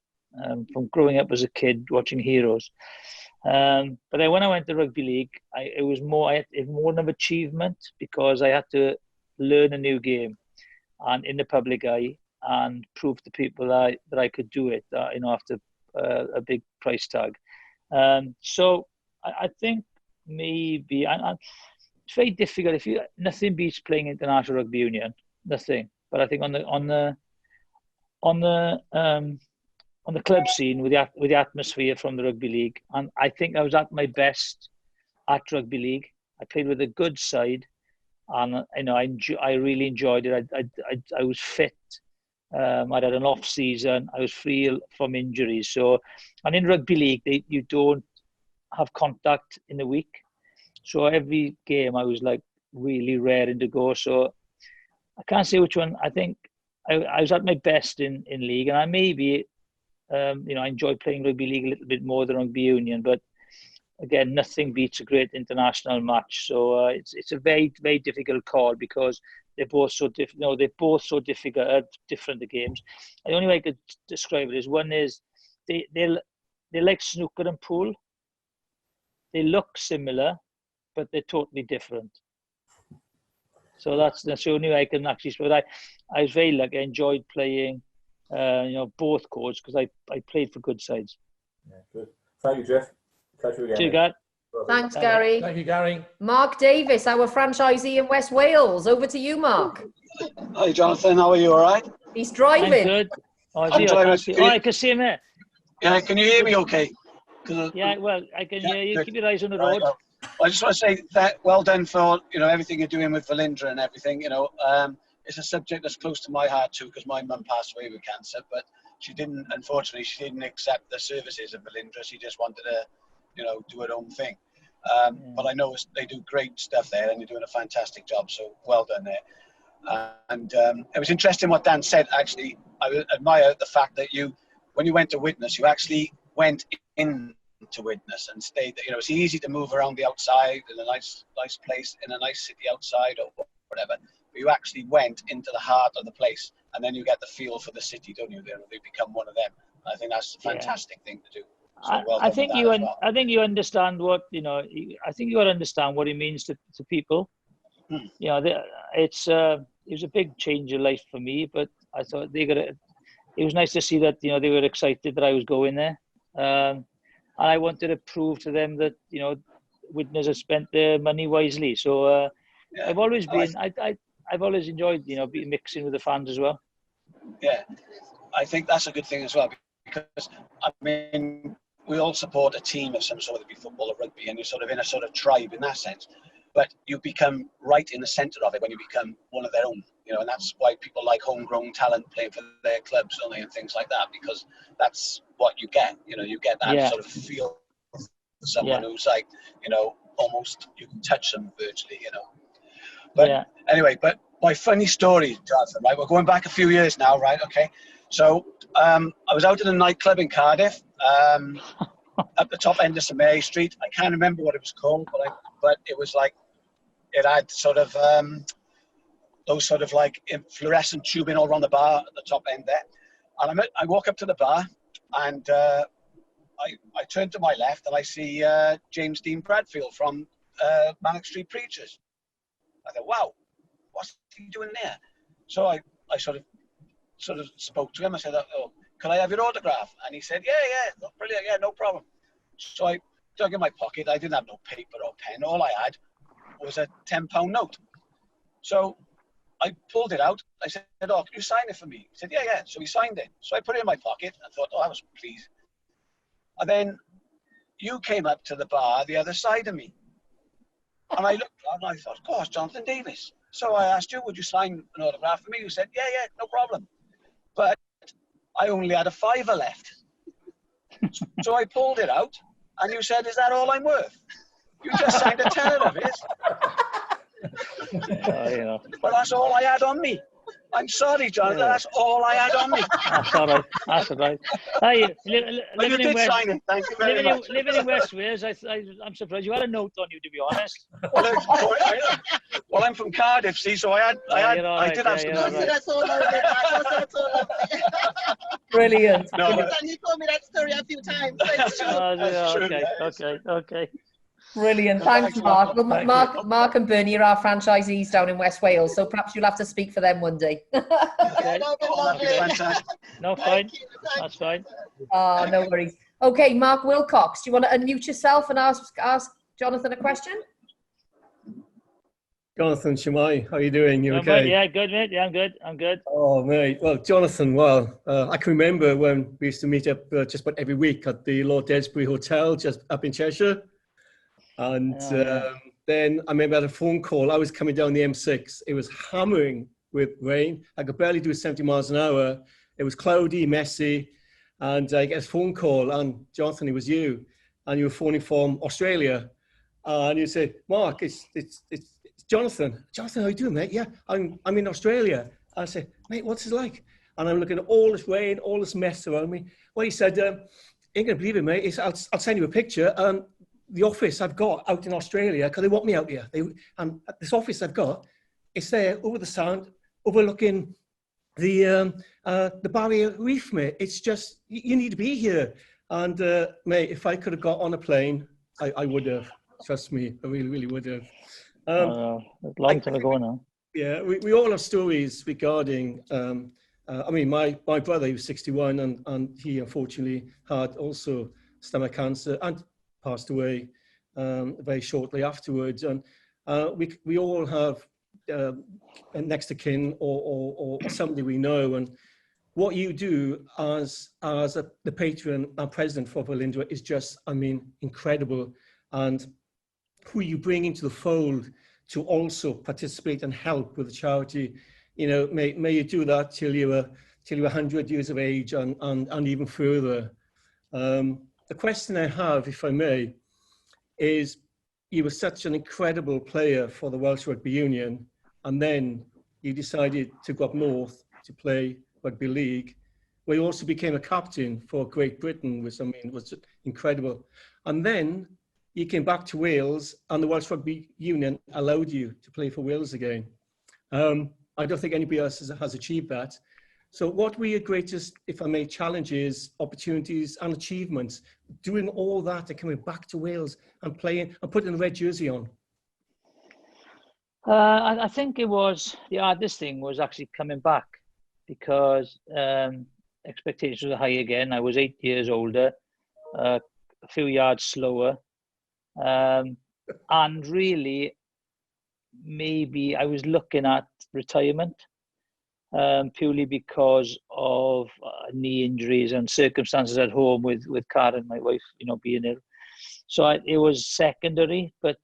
from growing up as a kid watching Heroes. But then when I went to rugby league, it was more of achievement, because I had to learn a new game and in the public eye and prove to people that I could do it, you know, after a big price tag. So I think maybe, and it's very difficult. Nothing beats playing international rugby union, nothing. But I think on the club scene with the atmosphere from the rugby league, and I think I was at my best at rugby league. I played with a good side, and you know, I really enjoyed it. I was fit. I had an off season. I was free from injuries. So, and in rugby league, you don't have contact in the week. So every game I was like really raring to go. So I can't say which one. I think I was at my best in league, and I maybe, you know, I enjoy playing rugby league a little bit more than rugby union. But again, nothing beats a great international match. So it's a very, very difficult call, because they're both so different. You know, they're both so difficult, different, the games. The only way I could describe it is, one is they're like snooker and pool. They look similar, but they're totally different. So that's the only way I can actually. But I was very lucky. I enjoyed playing, you know, both codes, because I played for good sides. Yeah, good. Thank you, Jeff. Catch you again. Cheers, Gary. Thanks, Gary. Thank you, Gary. Mark Davies, our franchisee in West Wales. Over to you, Mark. Hi, Jonathan. How are you? All right? He's I'm driving. good. Oh, I'm driving. I can see him there. Yeah, can you hear me okay? Yeah, well, I can hear you. Good. Keep your eyes on the Right, road. well, I just want to say that well done for, you know, everything you're doing with Velindre and everything. You know, it's a subject that's close to my heart too, because my mum passed away with cancer, but unfortunately, she didn't accept the services of Velindre. She just wanted to, you know, do her own thing. But I know they do great stuff there, and you're doing a fantastic job. So well done there. And it was interesting what Dan said. Actually, I admire the fact that when you went to witness, you actually went in to witness and stayed. You know, it's easy to move around the outside in a nice place, in a nice city outside or whatever. But you actually went into the heart of the place, and then you get the feel for the city, don't you? They become one of them. And I think that's a fantastic thing to do. So well I think I think you understand what, you know. I think you got to understand what it means to people. You know, it was a big change of life for me, but I thought it was nice to see that, you know, they were excited that I was going there, and I wanted to prove to them that, you know, Witness have spent their money wisely. So yeah, I've always been I've always enjoyed, you know, mixing with the fans as well. Yeah, I think that's a good thing as well, because I mean, we all support a team of some sort, whether it be football or rugby, and you're sort of in a sort of tribe in that sense. But you become right in the centre of it when you become one of their own, you know, and that's why people like homegrown talent playing for their clubs, don't they, and things like that, because that's what you get. You know, you get that sort of feel for someone who's like, you know, almost you can touch them virtually, you know. But anyway, but my funny story, Jonathan, right? We're going back a few years now, right? Okay. So I was out in a nightclub in Cardiff, at the top end of St Mary Street. I can't remember what it was called, but it was like, it had sort of those sort of like fluorescent tubing all around the bar at the top end there. And I walk up to the bar, and I turn to my left, and I see James Dean Bradfield from Manic Street Preachers. I thought, wow, what's he doing there? So I sort of spoke to him. I said, oh, can I have your autograph? And he said, yeah, brilliant, yeah, no problem. So I dug in my pocket. I didn't have no paper or pen. All I had was a £10 note. So I pulled it out. I said, oh, can you sign it for me? He said, yeah. So he signed it. So I put it in my pocket and thought, oh, I was pleased. And then you came up to the bar the other side of me. And I looked and I thought, gosh, Jonathan Davies. So I asked you, would you sign an autograph for me? You said, yeah, no problem. But I only had a £5 left. So I pulled it out, and you said, is that all I'm worth? You just signed a tenner of it. Yeah. But that's all I had on me. I'm sorry, John. Yeah. That's all I had on me. That's all right. That's all right. Hey, But you did sign it. Thank you very much. living in West Wales, I'm surprised you had a note on you, to be honest. Well, I'm from Cardiff, see, so I did have some. Right. That's all over it. That's all over it. Brilliant. No, And you told me that story a few times. So it's true. Yeah, That's true. okay. Brilliant. Thanks, Mark. Well, Mark and Bernie are our franchisees down in West Wales, so perhaps you'll have to speak for them one day. Okay. That'll be lovely. Fantastic. No, fine. That's fine. Oh, no worries. Okay, Mark Wilcox, do you want to unmute yourself and ask Jonathan a question? Jonathan, Shemai, how are you doing? You I'm okay? good, yeah, good, mate. Yeah, I'm good. Oh, mate. Well, Jonathan, I can remember when we used to meet up just about every week at the Lord Desbury Hotel just up in Cheshire. And then I remember I had a phone call. I was coming down the M6. It was hammering with rain. I could barely do 70 miles an hour. It was cloudy, messy. And I get a phone call, and Jonathan, it was you. And you were phoning from Australia. And you said, Mark, it's Jonathan. Jonathan, how you doing, mate? Yeah, I'm in Australia. I said, mate, what's it like? And I'm looking at all this rain, all this mess around me. Well, he said, ain't gonna believe it, mate. I'll send you a picture. The office I've got out in Australia, because they want me out here. And this office I've got, it's there over the Sound, overlooking the Barrier Reef, mate. It's just, you need to be here. And mate, if I could have got on a plane, I would have. Trust me, I really, really would have. A long time ago now. Yeah, we all have stories regarding, I mean, my brother, he was 61, and he unfortunately had also stomach cancer and passed away very shortly afterwards. And we all have next to kin or somebody we know. And what you do as the patron and president for Velindre is just, I mean, incredible. And who you bring into the fold to also participate and help with the charity, you know, may you do that till you're 100 years of age and even further. The question I have, if I may, is you were such an incredible player for the Welsh Rugby Union, and then you decided to go up north to play Rugby League, where you also became a captain for Great Britain, which I mean was incredible. And then you came back to Wales, and the Welsh Rugby Union allowed you to play for Wales again. I don't think anybody else has achieved that. So what were your greatest, if I may, challenges, opportunities and achievements, doing all that and coming back to Wales and playing and putting the red jersey on? I think it was, the hardest thing was actually coming back, because expectations were high again. I was 8 years older, a few yards slower. And really, maybe I was looking at retirement. Purely because of knee injuries and circumstances at home with Karen, my wife, you know, being ill. So it was secondary, but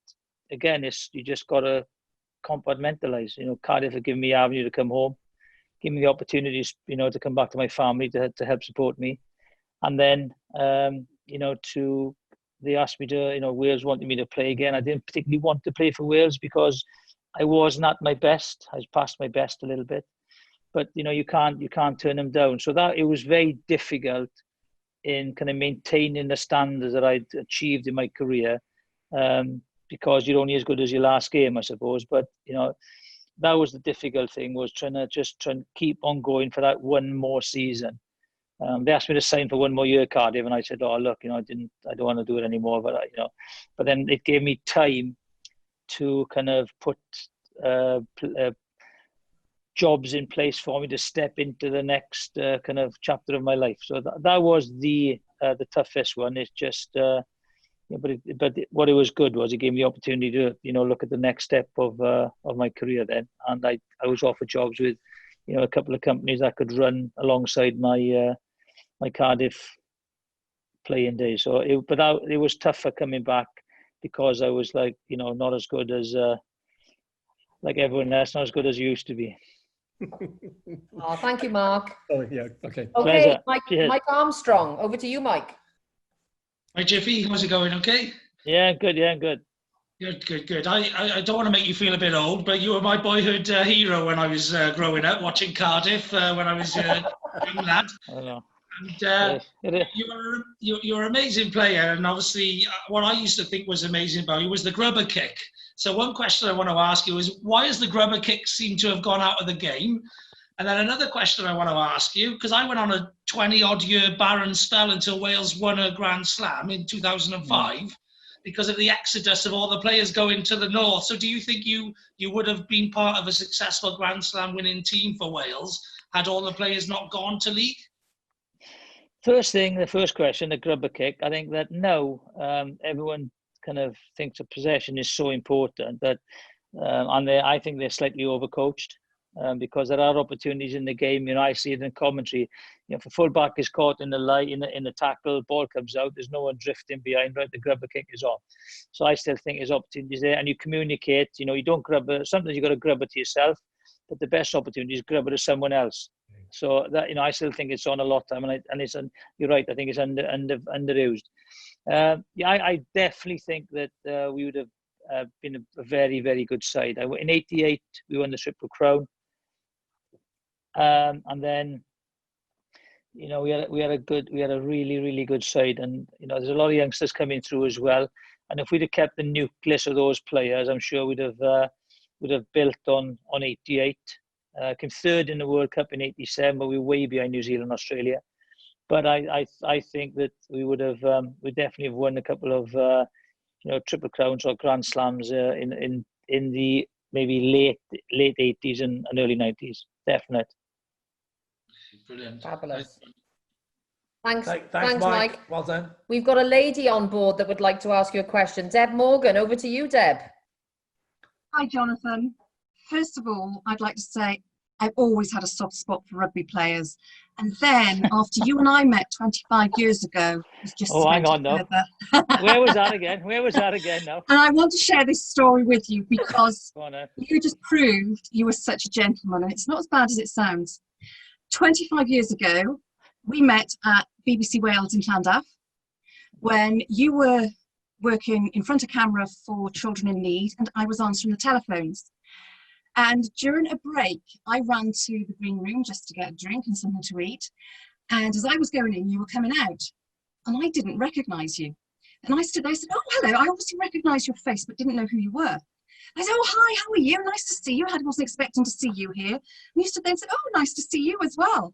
again, you just got to compartmentalize. You know, Cardiff had given me the avenue to come home, give me the opportunities, you know, to come back to my family to help support me. And then, you know, they asked me to, you know, Wales wanted me to play again. I didn't particularly want to play for Wales because I wasn't at my best. I was past my best a little bit. But you know, you can't turn them down. So that it was very difficult in kind of maintaining the standards that I'd achieved in my career, because you're only as good as your last game, I suppose. But you know, that was the difficult thing, was trying to keep on going for that one more season. They asked me to sign for one more year, Cardiff, and I said, "Oh, look, you know, I don't want to do it anymore." But you know, but then it gave me time to kind of put jobs in place for me to step into the next kind of chapter of my life. So that was the toughest one. It's just, but what it was good was it gave me the opportunity to, you know, look at the next step of my career then. And I was offered jobs with, you know, a couple of companies that could run alongside my my Cardiff playing days. So it was tougher coming back, because I was like, you know, not as good as like everyone else, not as good as you used to be. Oh, thank you, Mark. Oh, yeah, okay. Okay, Mike Armstrong, over to you, Mike. Hi, Jiffy. How's it going? Okay? Yeah, good. Yeah, good. Good. I don't want to make you feel a bit old, but you were my boyhood hero when I was growing up, watching Cardiff when I was a young lad. I know. And Yes. you're an amazing player, and obviously what I used to think was amazing about you was the grubber kick. So one question I want to ask you is, why has the grubber kick seem to have gone out of the game? And then another question I want to ask you, because I went on a 20-odd year barren spell until Wales won a Grand Slam in 2005 because of the exodus of all the players going to the north. So do you think you would have been part of a successful Grand Slam winning team for Wales had all the players not gone to league? The first question, the grubber kick, I think that no, everyone kind of thinks that possession is so important that, and I think they're slightly overcoached. Because there are opportunities in the game. I see it in commentary. If a fullback is caught in the line, in the tackle, ball comes out, there's no one drifting behind, right? The grubber kick is on. So I still think there's opportunities there, and you communicate. You don't grub it. Sometimes you got to grub it to yourself, but the best opportunity is grub it to someone else. So that I still think it's on a lot of time, and it's you're right. I think it's underused. I definitely think that we would have been a very, very good side. In '88, we won the Triple Crown. And then, we had a really, really good side, and there's a lot of youngsters coming through as well. And if we'd have kept the nucleus of those players, I'm sure we'd have built on '88. Came third in the World Cup in '87, but we were way behind New Zealand and Australia. But I think that we would have we definitely have won a couple of Triple Crowns or Grand Slams in the maybe late '80s and early '90s. Definite. Brilliant. Fabulous. Thanks, Mike. Well done. We've got a lady on board that would like to ask you a question. Deb Morgan, over to you, Deb. Hi, Jonathan. First of all, I'd like to say I've always had a soft spot for rugby players. And then after you and I met 25 years ago, it was just hang on now. Where was that again now? And I want to share this story with you because you just proved you were such a gentleman, and it's not as bad as it sounds. 25 years ago, we met at BBC Wales in Cardiff when you were working in front of camera for Children in Need, and I was answering the telephones. And during a break, I ran to the green room just to get a drink and something to eat. And as I was going in, you were coming out, and I didn't recognise you. And I stood there and said, "Oh, hello, I obviously recognise your face, but didn't know who you were." I said, "Oh, hi, how are you? Nice to see you. I wasn't expecting to see you here." And you stood there and said, "Oh, nice to see you as well."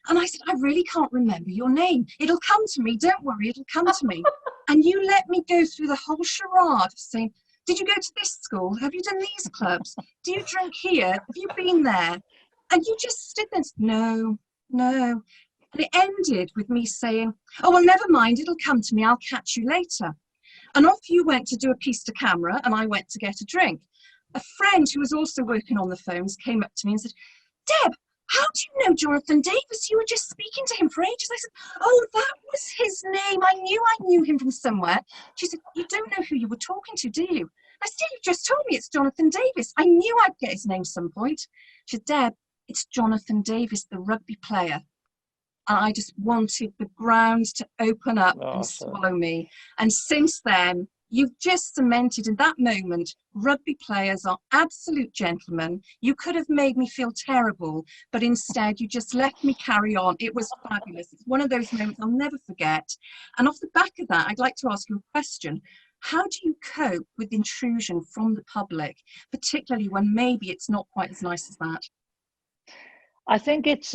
And I said, "I really can't remember your name. It'll come to me. Don't worry, it'll come to me." And you let me go through the whole charade of saying, "Did you go to this school? Have you done these clubs? Do you drink here? Have you been there?" And you just stood there and said, "No, no." And it ended with me saying, "Oh, well, never mind. It'll come to me. I'll catch you later." And off you went to do a piece to camera, and I went to get a drink. A friend who was also working on the phones came up to me and said, "Deb, how do you know Jonathan Davies? You were just speaking to him for ages." I said, "Oh, that was his name. I knew him from somewhere." She said, "You don't know who you were talking to, do you?" I said, "You just told me it's Jonathan Davies. I knew I'd get his name some point." She said, "Deb, it's Jonathan Davies, the rugby player." And I just wanted the ground to open up and swallow me. And since then, you've just cemented in that moment, rugby players are absolute gentlemen. You could have made me feel terrible, but instead you just let me carry on. It was fabulous. It's one of those moments I'll never forget. And off the back of that, I'd like to ask you a question. How do you cope with intrusion from the public, particularly when maybe it's not quite as nice as that? I think it's...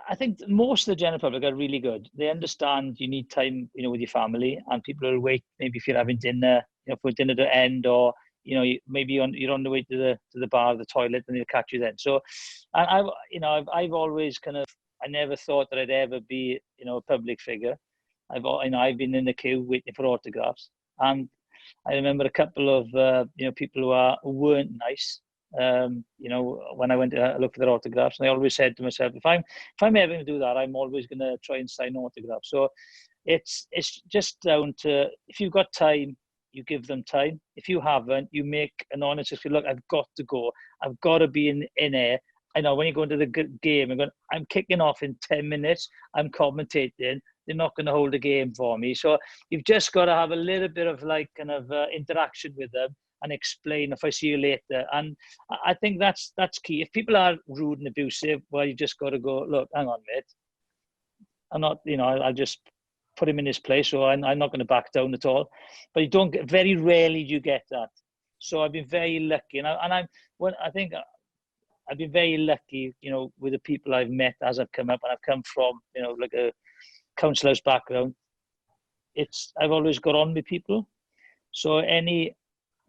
I think most of the general public are really good. They understand you need time, with your family, and people will wait. Maybe if you're having dinner, for dinner to end, or maybe you're on the way to the bar, the toilet, and they'll catch you then. So, and I've always I never thought that I'd ever be, a public figure. I've been in the queue waiting for autographs, and I remember a couple of people who weren't nice. When I went to look for their autographs, and I always said to myself, if I'm ever going to do that, I'm always going to try and sign autographs. So it's just down to, if you've got time, you give them time. If you haven't, you make an honest, if you look, I've got to go, I've got to be in air. I know when you go into the game, I'm kicking off in 10 minutes, I'm commentating. they're not going to hold a game for me. So you've just got to have a little bit of like kind of interaction with them and explain if I see you later. And I think that's key. If people are rude and abusive, well, you just got to go, look, hang on, mate. I'm not, I'll just put him in his place. So I'm not going to back down at all. But very rarely do you get that. So I've been very lucky. I think I've been very lucky, with the people I've met as I've come up, and I've come from, like a counsellor's background. I've always got on with people. So any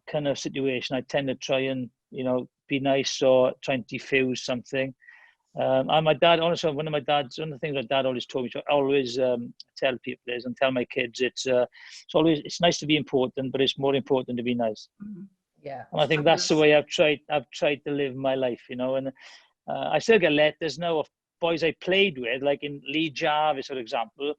kind of situation, I tend to try and, be nice or try and diffuse something. And my dad, honestly, one of the things my dad always told me to always tell people is, and tell my kids, it's nice to be important, but it's more important to be nice. Yeah. And I think that's the way I've tried to live my life, and I still get letters now of boys I played with, like in Lee Jarvis, for example.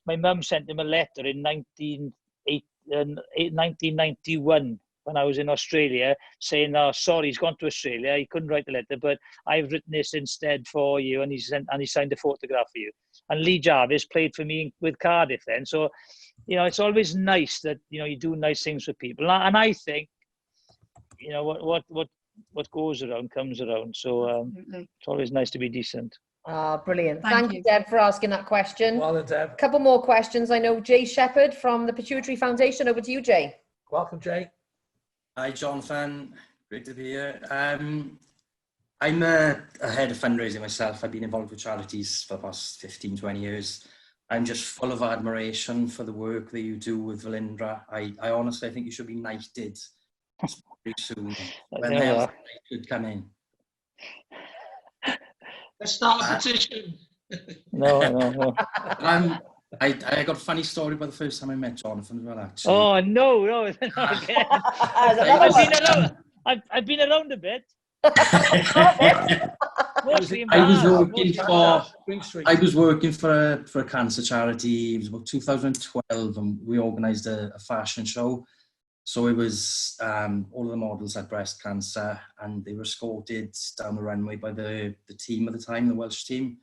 My mum sent him a letter in 1991 when I was in Australia, saying, "Oh, sorry, he's gone to Australia. He couldn't write the letter, but I've written this instead for you." And he signed a photograph for you. And Lee Jarvis played for me with Cardiff then. So, it's always nice that you do nice things for people. And I think, what goes around comes around. So it's always nice to be decent. Brilliant. Thank you, Deb, for asking that question. Well done, Deb. A couple more questions. I know Jay Shepherd from the Pituitary Foundation. Over to you, Jay. Welcome, Jay. Hi, Jonathan. Great to be here. I'm a head of fundraising myself. I've been involved with charities for the past 15, 20 years. I'm just full of admiration for the work that you do with Velindre. I honestly think you should be knighted very soon. When the could come in. Let's start a petition. No. I got a funny story about the first time I met Jonathan as well, actually. Oh, no, not again. I've been around a bit. I was working for a cancer charity. It was about 2012, and we organised a fashion show. So it was all of the models had breast cancer, and they were escorted down the runway by the team at the time, the Welsh team.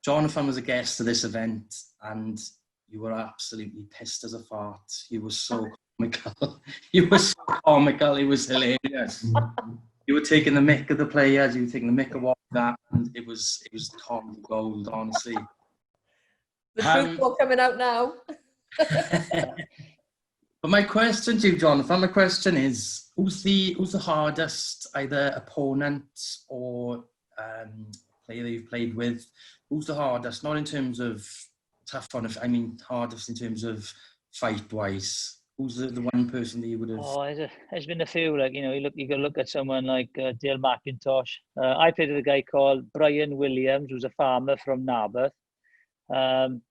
Jonathan was a guest of this event, and you were absolutely pissed as a fart. You were so comical. You were so comical. It was hilarious. You were taking the mick of the players. You were taking the mick of that, and it was comedy gold, honestly. The truth's all coming out now. But my question to you, Jonathan, is, who's the hardest, either opponent or player that you've played with? Who's the hardest? Not in terms of tough on, I mean hardest in terms of fight-wise. Who's the one person that you would have? Oh, there's been a few. Like you can look at someone like Dale McIntosh. I played with a guy called Brian Williams, who's a farmer from Narberth.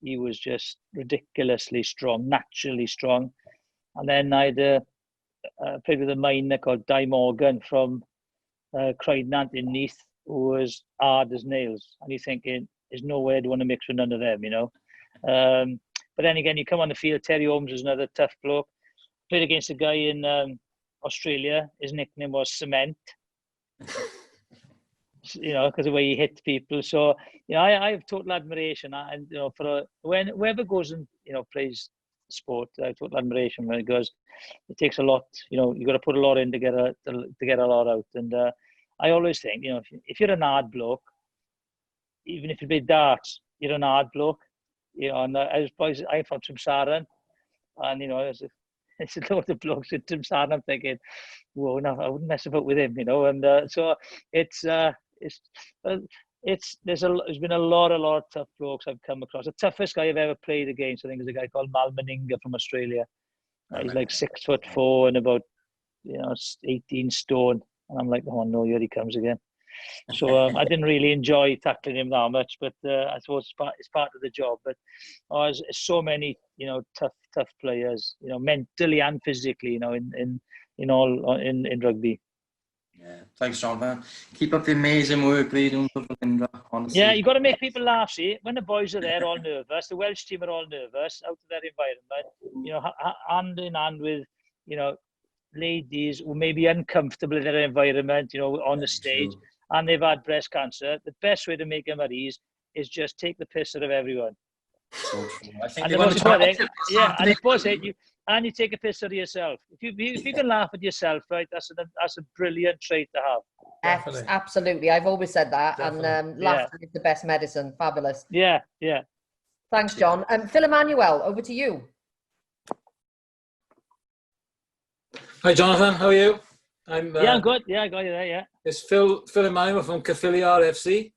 He was just ridiculously strong, naturally strong. And then I'd played with a miner called Di Morgan from Croydnant in Neath, who was hard as nails. And you're thinking, there's no way I'd want to mix with none of them, But then again, you come on the field, Terry Holmes is another tough bloke. Played against a guy in Australia. His nickname was Cement. Because of the way he hit people. So, I have total admiration. And, when whoever goes and, plays sport, I have total admiration when it goes. It takes a lot, you've got to put a lot in to get a lot out. And I always think, if you're an hard bloke, even if you play darts, you're an hard bloke. And I'm from Trimsaran, and it's a lot of blokes in Trimsaran. I'm thinking, whoa, no, I wouldn't mess about with him, And so there's been a lot of tough blokes I've come across. The toughest guy I've ever played against, I think, is a guy called Mal Meninga from Australia. He's like 6'4" and about 18 stone, and I'm like, oh no, here he comes again. So I didn't really enjoy tackling him that much, but I suppose it's part of the job. But there's so many tough players, mentally and physically, in rugby. Yeah, thanks, Jonathan. Keep up the amazing work that you're doing for Velindre, honestly. Yeah, you got to make people laugh. See, when the boys are there, all nervous. The Welsh team are all nervous out of their environment. Hand in hand with ladies who may be uncomfortable in their environment. On the stage. True. And they've had breast cancer. The best way to make them at ease is just take the piss out of everyone. So true. I think And they the won most the important championship. thing, yeah, and I suppose you take a piss out of yourself. If you can laugh at yourself, right, that's a brilliant trait to have. Definitely. Absolutely. I've always said that. Definitely. And laughter is the best medicine. Fabulous. Yeah. Thanks, John. Phil Emmanuel, over to you. Hi, Jonathan. How are you? I'm good. Yeah, I got you there. Yeah. It's Phil Emmanuel from Caerphilly RFC.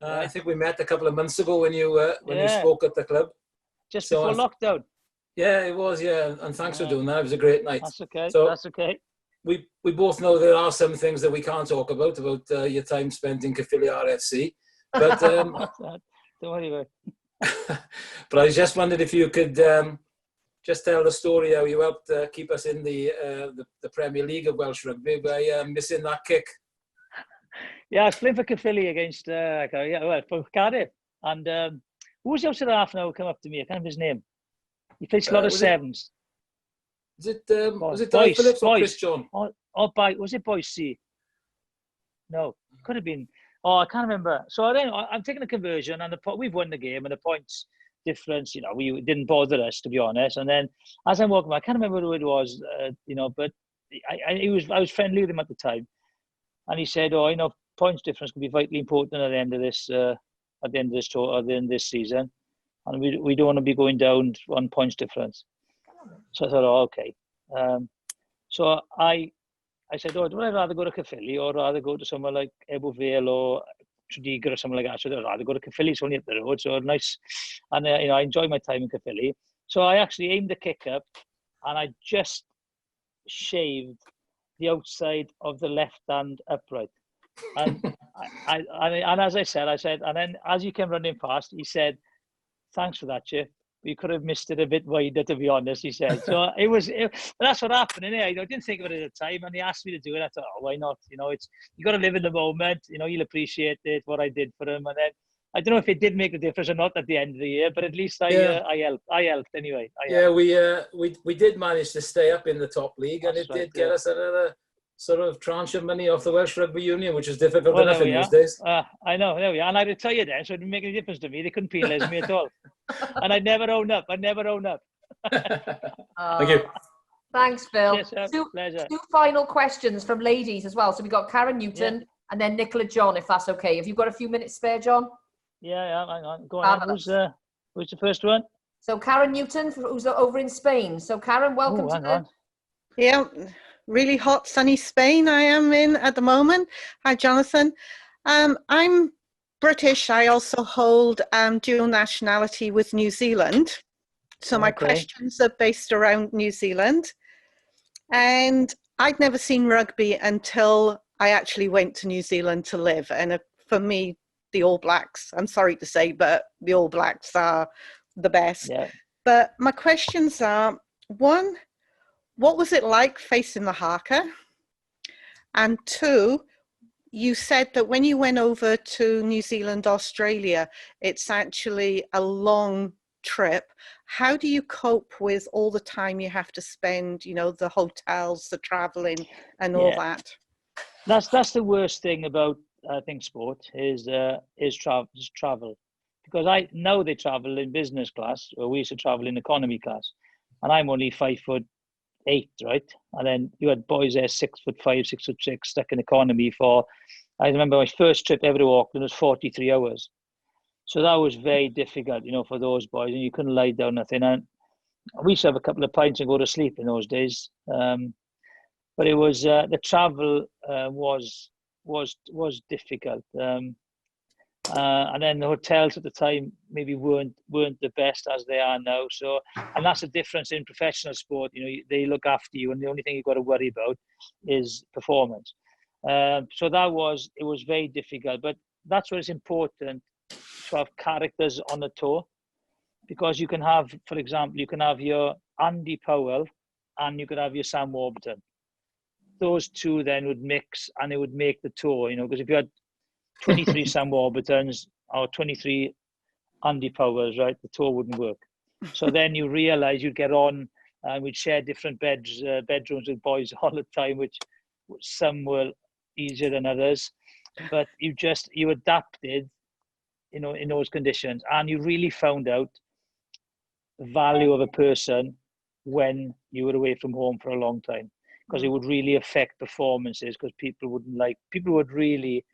I think we met a couple of months ago when you spoke at the club. Just before lockdown. Yeah, it was. Yeah, and thanks for doing that. It was a great night. That's okay. So that's okay. We both know there are some things that we can't talk about your time spent in Caerphilly RFC, but don't worry about it. But I just wondered if you could just tell the story how you helped keep us in the Premier League of Welsh Rugby by missing that kick. Yeah, I was playing for Caerphilly against for Cardiff, and who was the outside half now who came up to me? I can't remember his name. He played a lot of sevens. Was it Dave Phillips or Chris John? Was it Boise? No, could have been. Oh, I can't remember. So I'm taking a conversion, and we've won the game, and the points difference, we didn't bother us, to be honest. And then as I'm walking, I can't remember who it was, but I was friendly with him at the time, and he said, "Oh, points difference can be vitally important at the end of this tour, at the end of this season, and we don't want to be going down 1 points difference." So I thought, "Oh, okay." So I said, "Oh, would I rather go to Caerphilly or rather go to somewhere like Ebbw Vale or Tredegar or something like that?" So I'd rather go to Caerphilly. It's only up the road, so nice. And I enjoyed my time in Caerphilly. So I actually aimed the kick up, and I just shaved the outside of the left hand upright. And and as I said, and then as he came running past, he said, "Thanks for that, Chip. We could have missed it a bit wider, to be honest," he said. So that's what happened, innit? I didn't think of it at the time, and he asked me to do it. I thought, "Oh, why not? You got to live in the moment. You'll appreciate it, what I did for him." And then I don't know if it did make a difference or not at the end of the year, but at least I helped. I helped anyway. We did manage to stay up in the top league, and it did get us another sort of tranche of money off the Welsh Rugby Union, which is difficult enough in these days. I know, there we are. And I retired then, so it didn't make any difference to me. They couldn't penalise me at all. And I'd never own up. Thank you. Thanks, Phil. Yes, pleasure. Two final questions from ladies as well. So we got Karen Newton and then Nicola John, if that's okay. Have you got a few minutes spare, John? Yeah, hang on. Go on. Who's the first one? So Karen Newton, who's over in Spain. So Karen, welcome to the... Yeah, really hot, sunny Spain I am in at the moment. Hi, Jonathan. I'm British. I also hold dual nationality with New Zealand. So my questions are based around New Zealand. And I'd never seen rugby until I actually went to New Zealand to live. And for me, the All Blacks, I'm sorry to say, but the All Blacks are the best. Yeah. But my questions are, one, what was it like facing the haka? And two, you said that when you went over to New Zealand, Australia, it's actually a long trip. How do you cope with all the time you have to spend, the hotels, the traveling and all that? That's the worst thing about, I think, sport is travel. Because I know they travel in business class, or we used to travel in economy class, and I'm only 5'8", right? And then you had boys there 6'5", 6'6", stuck in economy for. I remember my first trip ever to Auckland was 43 hours, so that was very difficult, for those boys, and you couldn't lie down nothing. And we used to have a couple of pints and go to sleep in those days. But it was the travel was difficult. And then the hotels at the time maybe weren't the best as they are now. So, and that's the difference in professional sport. They look after you, and the only thing you've got to worry about is performance. So it was very difficult. But that's where it's important to have characters on the tour, because you can have, for example, your Andy Powell and you could have your Sam Warburton. Those two then would mix, and it would make the tour. Because if you had 23 Sam Warburtons or 23 Andy Powers, right, the tour wouldn't work. So then you realize you'd get on, and we'd share different bedrooms with boys all the time, which some were easier than others, but you adapted, in those conditions, and you really found out value of a person when you were away from home for a long time, because it would really affect performances, because people would really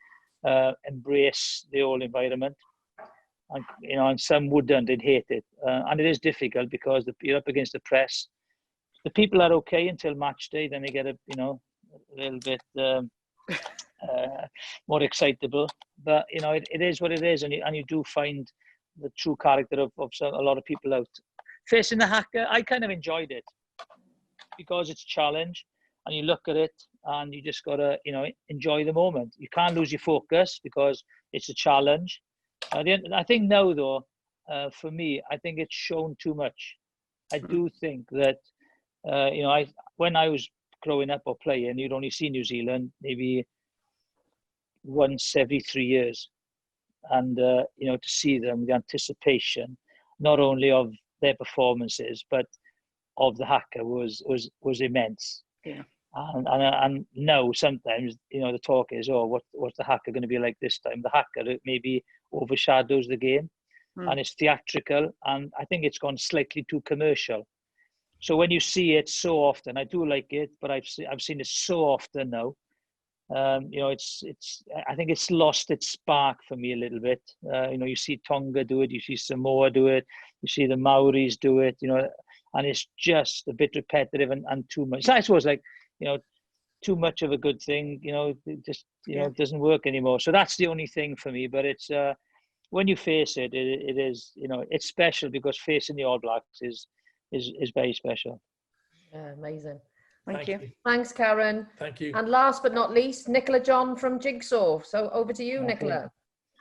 embrace the whole environment. And, you know, and some wouldn't, they'd hate it. And it is difficult because you're up against the press. The people are okay until match day, then they get a little bit more excitable. But, you know, it is what it is, and you do find the true character of a lot of people out. Facing the hacker, I kind of enjoyed it because it's a challenge, and you look at it and you just gotta, you know, enjoy the moment. You can't lose your focus because it's a challenge. I think now, though, for me, I think it's shown too much. I do think that, you know, when I was growing up or playing, you'd only see New Zealand maybe once every 3 years. And, you know, to see them, the anticipation, not only of their performances, but of the hacker was immense. Yeah. And now sometimes, you know, the talk is, oh, what's the hacker going to be like this time? The hacker maybe overshadows the game, and it's theatrical, and I think it's gone slightly too commercial. So when you see it so often, I do like it, but I've seen it so often now. You know, I think it's lost its spark for me a little bit. You know, you see Tonga do it, you see Samoa do it, you see the Maoris do it, you know, and it's just a bit repetitive and too much. So I suppose, like, you know, too much of a good thing, you know, it just, you know, it doesn't work anymore. So that's the only thing for me. But it's when you face it, it is, you know, it's special, because facing the All Blacks is very special. Yeah, amazing. Thank you. Thanks, Karen. Thank you. And last but not least, Nicola John from Jigsaw. So over to you, Nicola.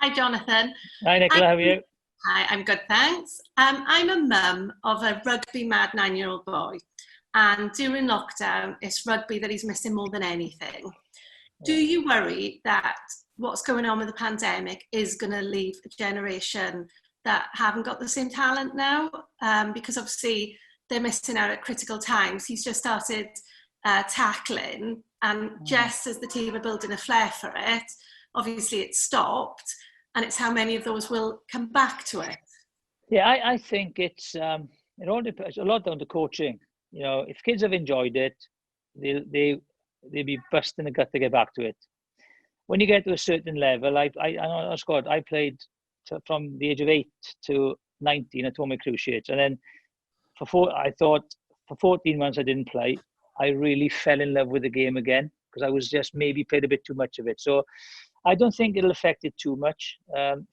Hi, Jonathan. Hi, Nicola. How are you? Hi, I'm good, thanks. I'm a mum of a rugby mad 9-year-old boy. And during lockdown, it's rugby that he's missing more than anything. Do you worry that what's going on with the pandemic is going to leave a generation that haven't got the same talent now? Because obviously they're missing out at critical times. He's just started tackling, and just as the team are building a flair for it, obviously it stopped, and it's how many of those will come back to it. Yeah, I think it's it all depends a lot down to coaching. You know, if kids have enjoyed it, they'll be busting the gut to get back to it. When you get to a certain level, I know, Scott, I played from the age of 8 to 19 at Tommy Crusaders, and then I thought for 14 months I didn't play. I really fell in love with the game again, because I was just maybe played a bit too much of it. So I don't think it'll affect it too much.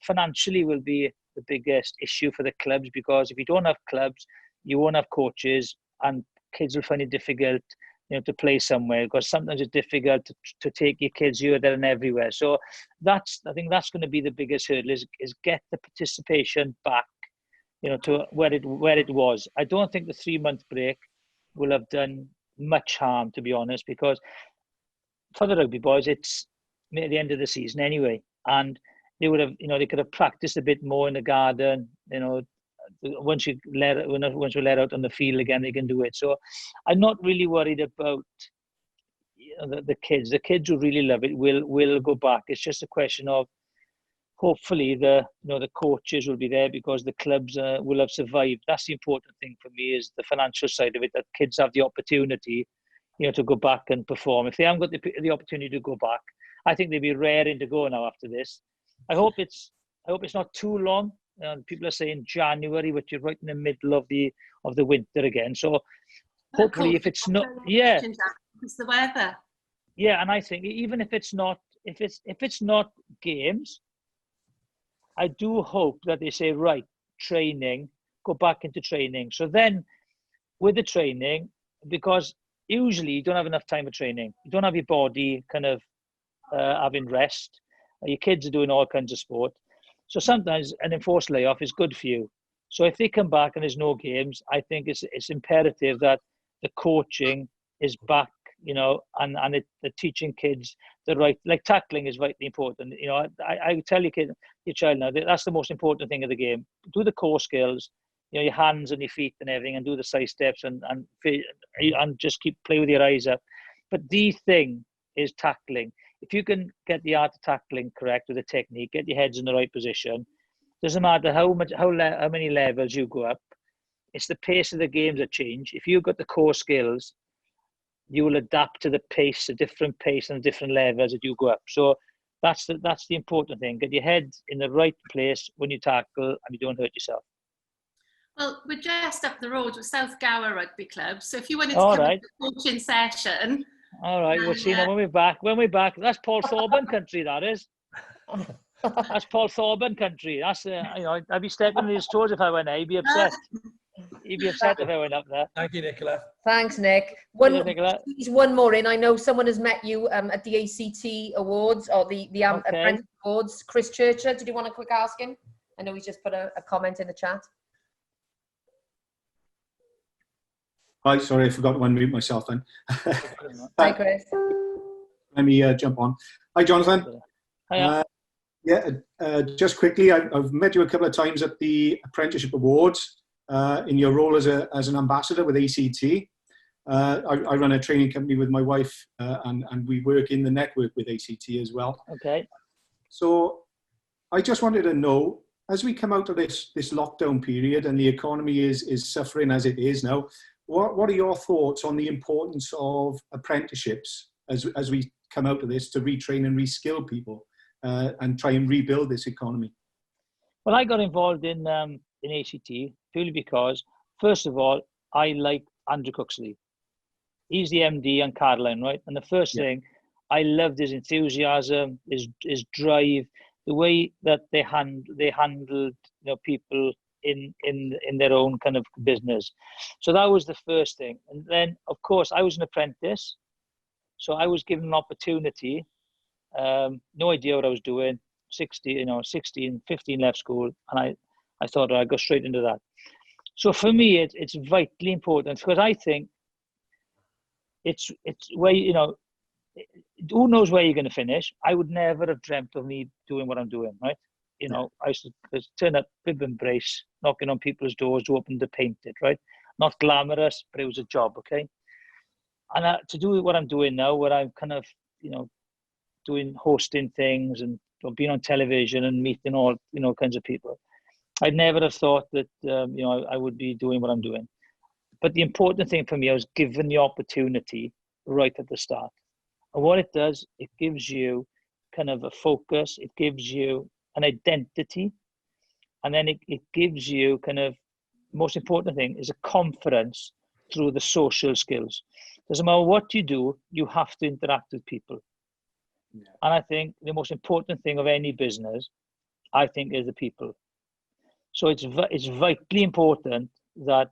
Financially will be the biggest issue for the clubs, because if you don't have clubs, you won't have coaches, and kids will find it difficult, you know, to play somewhere, because sometimes it's difficult to take your kids here, there, and everywhere. So I think that's going to be the biggest hurdle, is get the participation back, you know, to where it was. I don't think the 3-month break will have done much harm, to be honest, because for the rugby boys, it's near the end of the season anyway, and they would have, you know, they could have practiced a bit more in the garden, you know. Once we're let out on the field again, they can do it. So I'm not really worried about, you know, the kids. The kids who really love it will go back. It's just a question of, hopefully the coaches will be there, because the clubs will have survived. That's the important thing for me, is the financial side of it, that kids have the opportunity, you know, to go back and perform. If they haven't got the opportunity to go back, I think they'll be raring to go now after this. I hope it's not too long. People are saying January, but you're right in the middle of the winter again. So hopefully, if it's not, it's the weather. Yeah, and I think even if it's not games, I do hope that they say, right, training, go back into training. So then, with the training, because usually you don't have enough time for training, you don't have your body kind of having rest. Your kids are doing all kinds of sport. So sometimes an enforced layoff is good for you. So if they come back and there's no games, I think it's imperative that the coaching is back, you know, and the teaching kids the right, like tackling is vitally important. You know, I tell your child now, that's the most important thing of the game. Do the core skills, you know, your hands and your feet and everything, and do the side steps and just play with your eyes up. But the thing is tackling. If you can get the art of tackling correct with the technique, get your heads in the right position, doesn't matter how many levels you go up, it's the pace of the games that change. If you've got the core skills, you will adapt to the pace, a different pace and different levels as you go up. So that's the important thing. Get your head in the right place when you tackle and you don't hurt yourself. Well, we're just up the road with South Gower Rugby Club. So if you wanted to come to a coaching session. All right, we'll see now when we're back. That's Paul Thorburn country, that is. That's Paul Thorburn country. That's I'd be stepping on his toes if I went there. He'd be upset. He'd be upset if I went up there. Thank you, Nicola. Thanks, Nick. Please, one more in. I know someone has met you at the ACT Awards or the Apprentice Awards. Chris Churcher, did you want to quick ask him? I know he's just put a comment in the chat. Right, sorry, I forgot to unmute myself then. Hi, Chris. Let me jump on. Hi, Jonathan. Hiya. Just quickly, I've met you a couple of times at the Apprenticeship Awards in your role as an ambassador with ACT. I run a training company with my wife and we work in the network with ACT as well. Okay. So I just wanted to know, as we come out of this lockdown period and the economy is suffering as it is now, what are your thoughts on the importance of apprenticeships as we come out of this to retrain and reskill people and try and rebuild this economy? Well, I got involved in ACT purely because, first of all, I like Andrew Cooksley. He's the MD on Caroline, right? And the first thing, I loved his enthusiasm, his drive, the way that they handled people in their own kind of business. So that was the first thing. And then, of course, I was an apprentice, so I was given an opportunity. No idea what I was doing. 16, 15 left school, and I thought I'd go straight into that. So for me, it's vitally important because I think it's where who knows where you're going to finish. I would never have dreamt of me doing what I'm doing, right? I used to turn up, bib and brace, knocking on people's doors to open to paint it, right? Not glamorous, but it was a job, okay? And to do what I'm doing now, where I'm kind of, hosting things and being on television and meeting all, kinds of people, I'd never have thought that, I would be doing what I'm doing. But the important thing for me, I was given the opportunity right at the start. And what it does, it gives you kind of a focus, it gives you an identity, and then it gives you kind of, most important thing is a confidence through the social skills. Doesn't matter what you do, you have to interact with people. Yeah. And I think the most important thing of any business, I think, is the people. So it's vitally important that,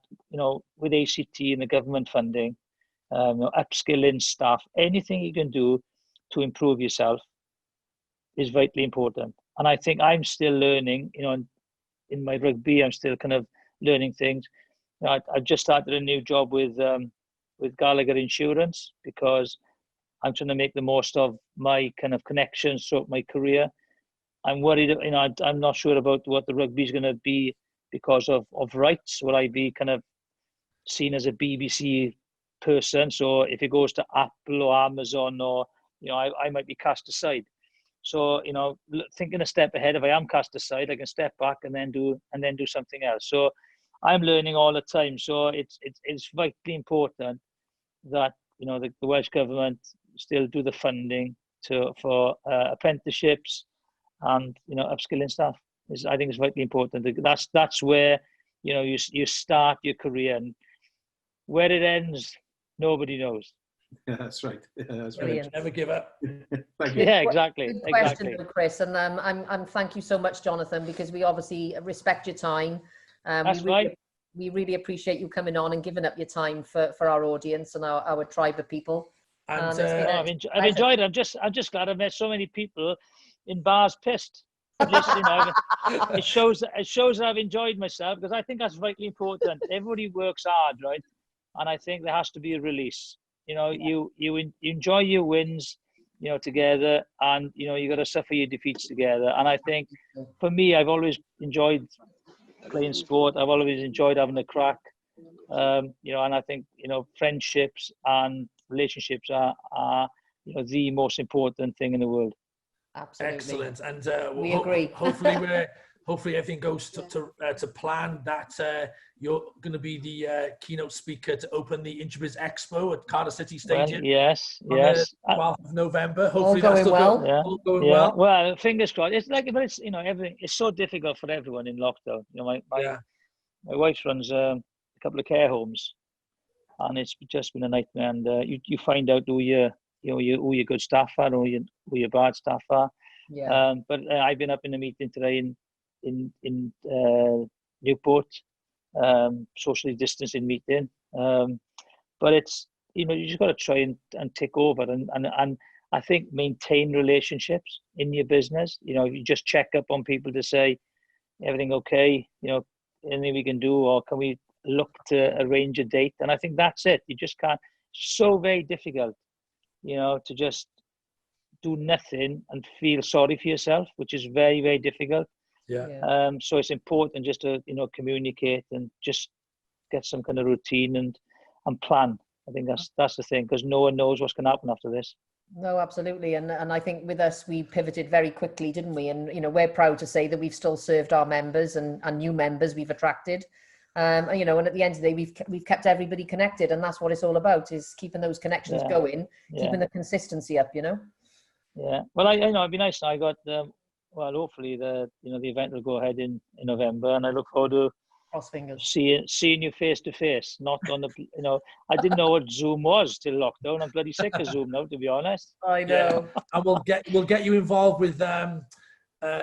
with ACT and the government funding, upskilling staff, anything you can do to improve yourself is vitally important. And I think I'm still learning, in my rugby, I'm still kind of learning things. I've just started a new job with Gallagher Insurance because I'm trying to make the most of my kind of connections throughout my career. I'm worried, I'm not sure about what the rugby is going to be because of rights. Will I be kind of seen as a BBC person? So if it goes to Apple or Amazon or, I might be cast aside. So, thinking a step ahead, if I am cast aside, I can step back and then do something else. So I'm learning all the time. So it's vitally important that, the Welsh government still do the funding for apprenticeships and, upskilling staff. I think it's vitally important. That's where, you start your career, and where it ends, nobody knows. Yeah, that's right. Yeah, that's Brilliant. right. Never give up. Thank you. Yeah, exactly. Good question, Chris, and I'm thank you so much, Jonathan, because we obviously respect your time. That's right. We really appreciate you coming on and giving up your time for our audience and our tribe of people. And I've enjoyed it. I'm just glad I've met so many people in bars pissed. Listening, it shows that I've enjoyed myself, because I think that's vitally important. Everybody works hard, right? And I think there has to be a release. You enjoy your wins, together, and you got to suffer your defeats together. And I think for me, I've always enjoyed playing sport. I've always enjoyed having a crack. And I think friendships and relationships are the most important thing in the world. Absolutely. Excellent. And we agree. Hopefully hopefully everything goes to plan. That you're going to be the keynote speaker to open the Introbiz Expo at Cardiff City Stadium. Well, yes. On the 12th of November. Hopefully all going well. All going well. Well, fingers crossed. It's like, but it's, you know, everything. It's so difficult for everyone in lockdown. You know, my wife runs a couple of care homes, and it's just been a nightmare. And you find out who your good staff are, or who your bad staff are. Yeah. But I've been up in a meeting today in Newport, socially distancing meeting. But it's, you know, you just got to try and take over and I think maintain relationships in your business. You know, you just check up on people to say, everything okay? You know, anything we can do, or can we look to arrange a date? And I think that's it. You just can't. It's so very difficult, you know, to just do nothing and feel sorry for yourself, which is very, very difficult. Yeah. So it's important just to, you know, communicate and just get some kind of routine and plan. I think that's the thing, because no one knows what's going to happen after this. No, absolutely. And I think with us, we pivoted very quickly, didn't we? And, you know, we're proud to say that we've still served our members and new members we've attracted. You know, and at the end of the day, we've kept everybody connected, and that's what it's all about, is keeping those connections going, keeping the consistency up, you know? Yeah. Well, I know it'd be nice. I got, well, hopefully the event will go ahead in November, and I look forward to cross fingers seeing you face to face, not on the, you know, I didn't know what Zoom was till lockdown. I'm bloody sick of Zoom now, to be honest. I know. Yeah. And we'll get you involved with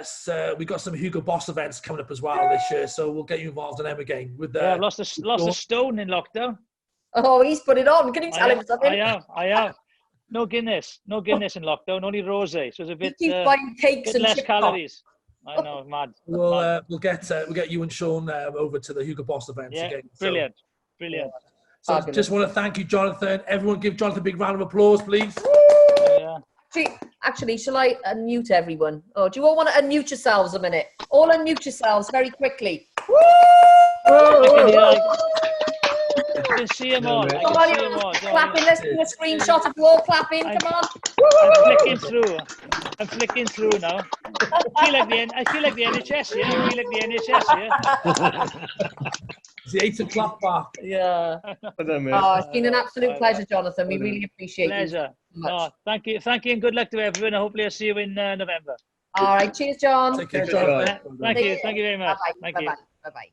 so we got some Hugo Boss events coming up as well this year, so we'll get you involved in them again. With I've lost a stone in lockdown. Oh, he's put it on. Can you tell him something? I have. No Guinness in lockdown. Only rosé, so it's a bit. You keep buying cakes and less calories. I know, mad. We'll get you and Sean over to the Hugo Boss events again. Brilliant. So just want to thank you, Jonathan. Everyone, give Jonathan a big round of applause, please. Yeah. Actually, shall I unmute everyone? Oh, do you all want to unmute yourselves a minute? All unmute yourselves very quickly. I can see them all. Clapping. Let's do a screenshot of you all clapping. Come on. I'm flicking through now. I feel like the NHS, yeah. I feel like the NHS, yeah. It's the 8 o'clock bar. Yeah. Oh, it's been an absolute pleasure, Jonathan. We really appreciate pleasure. You. So thank you, and good luck to everyone. Hopefully, I'll see you in November. All right. Cheers, John. Take care, John. Thank you very much. Bye-bye. Bye-bye.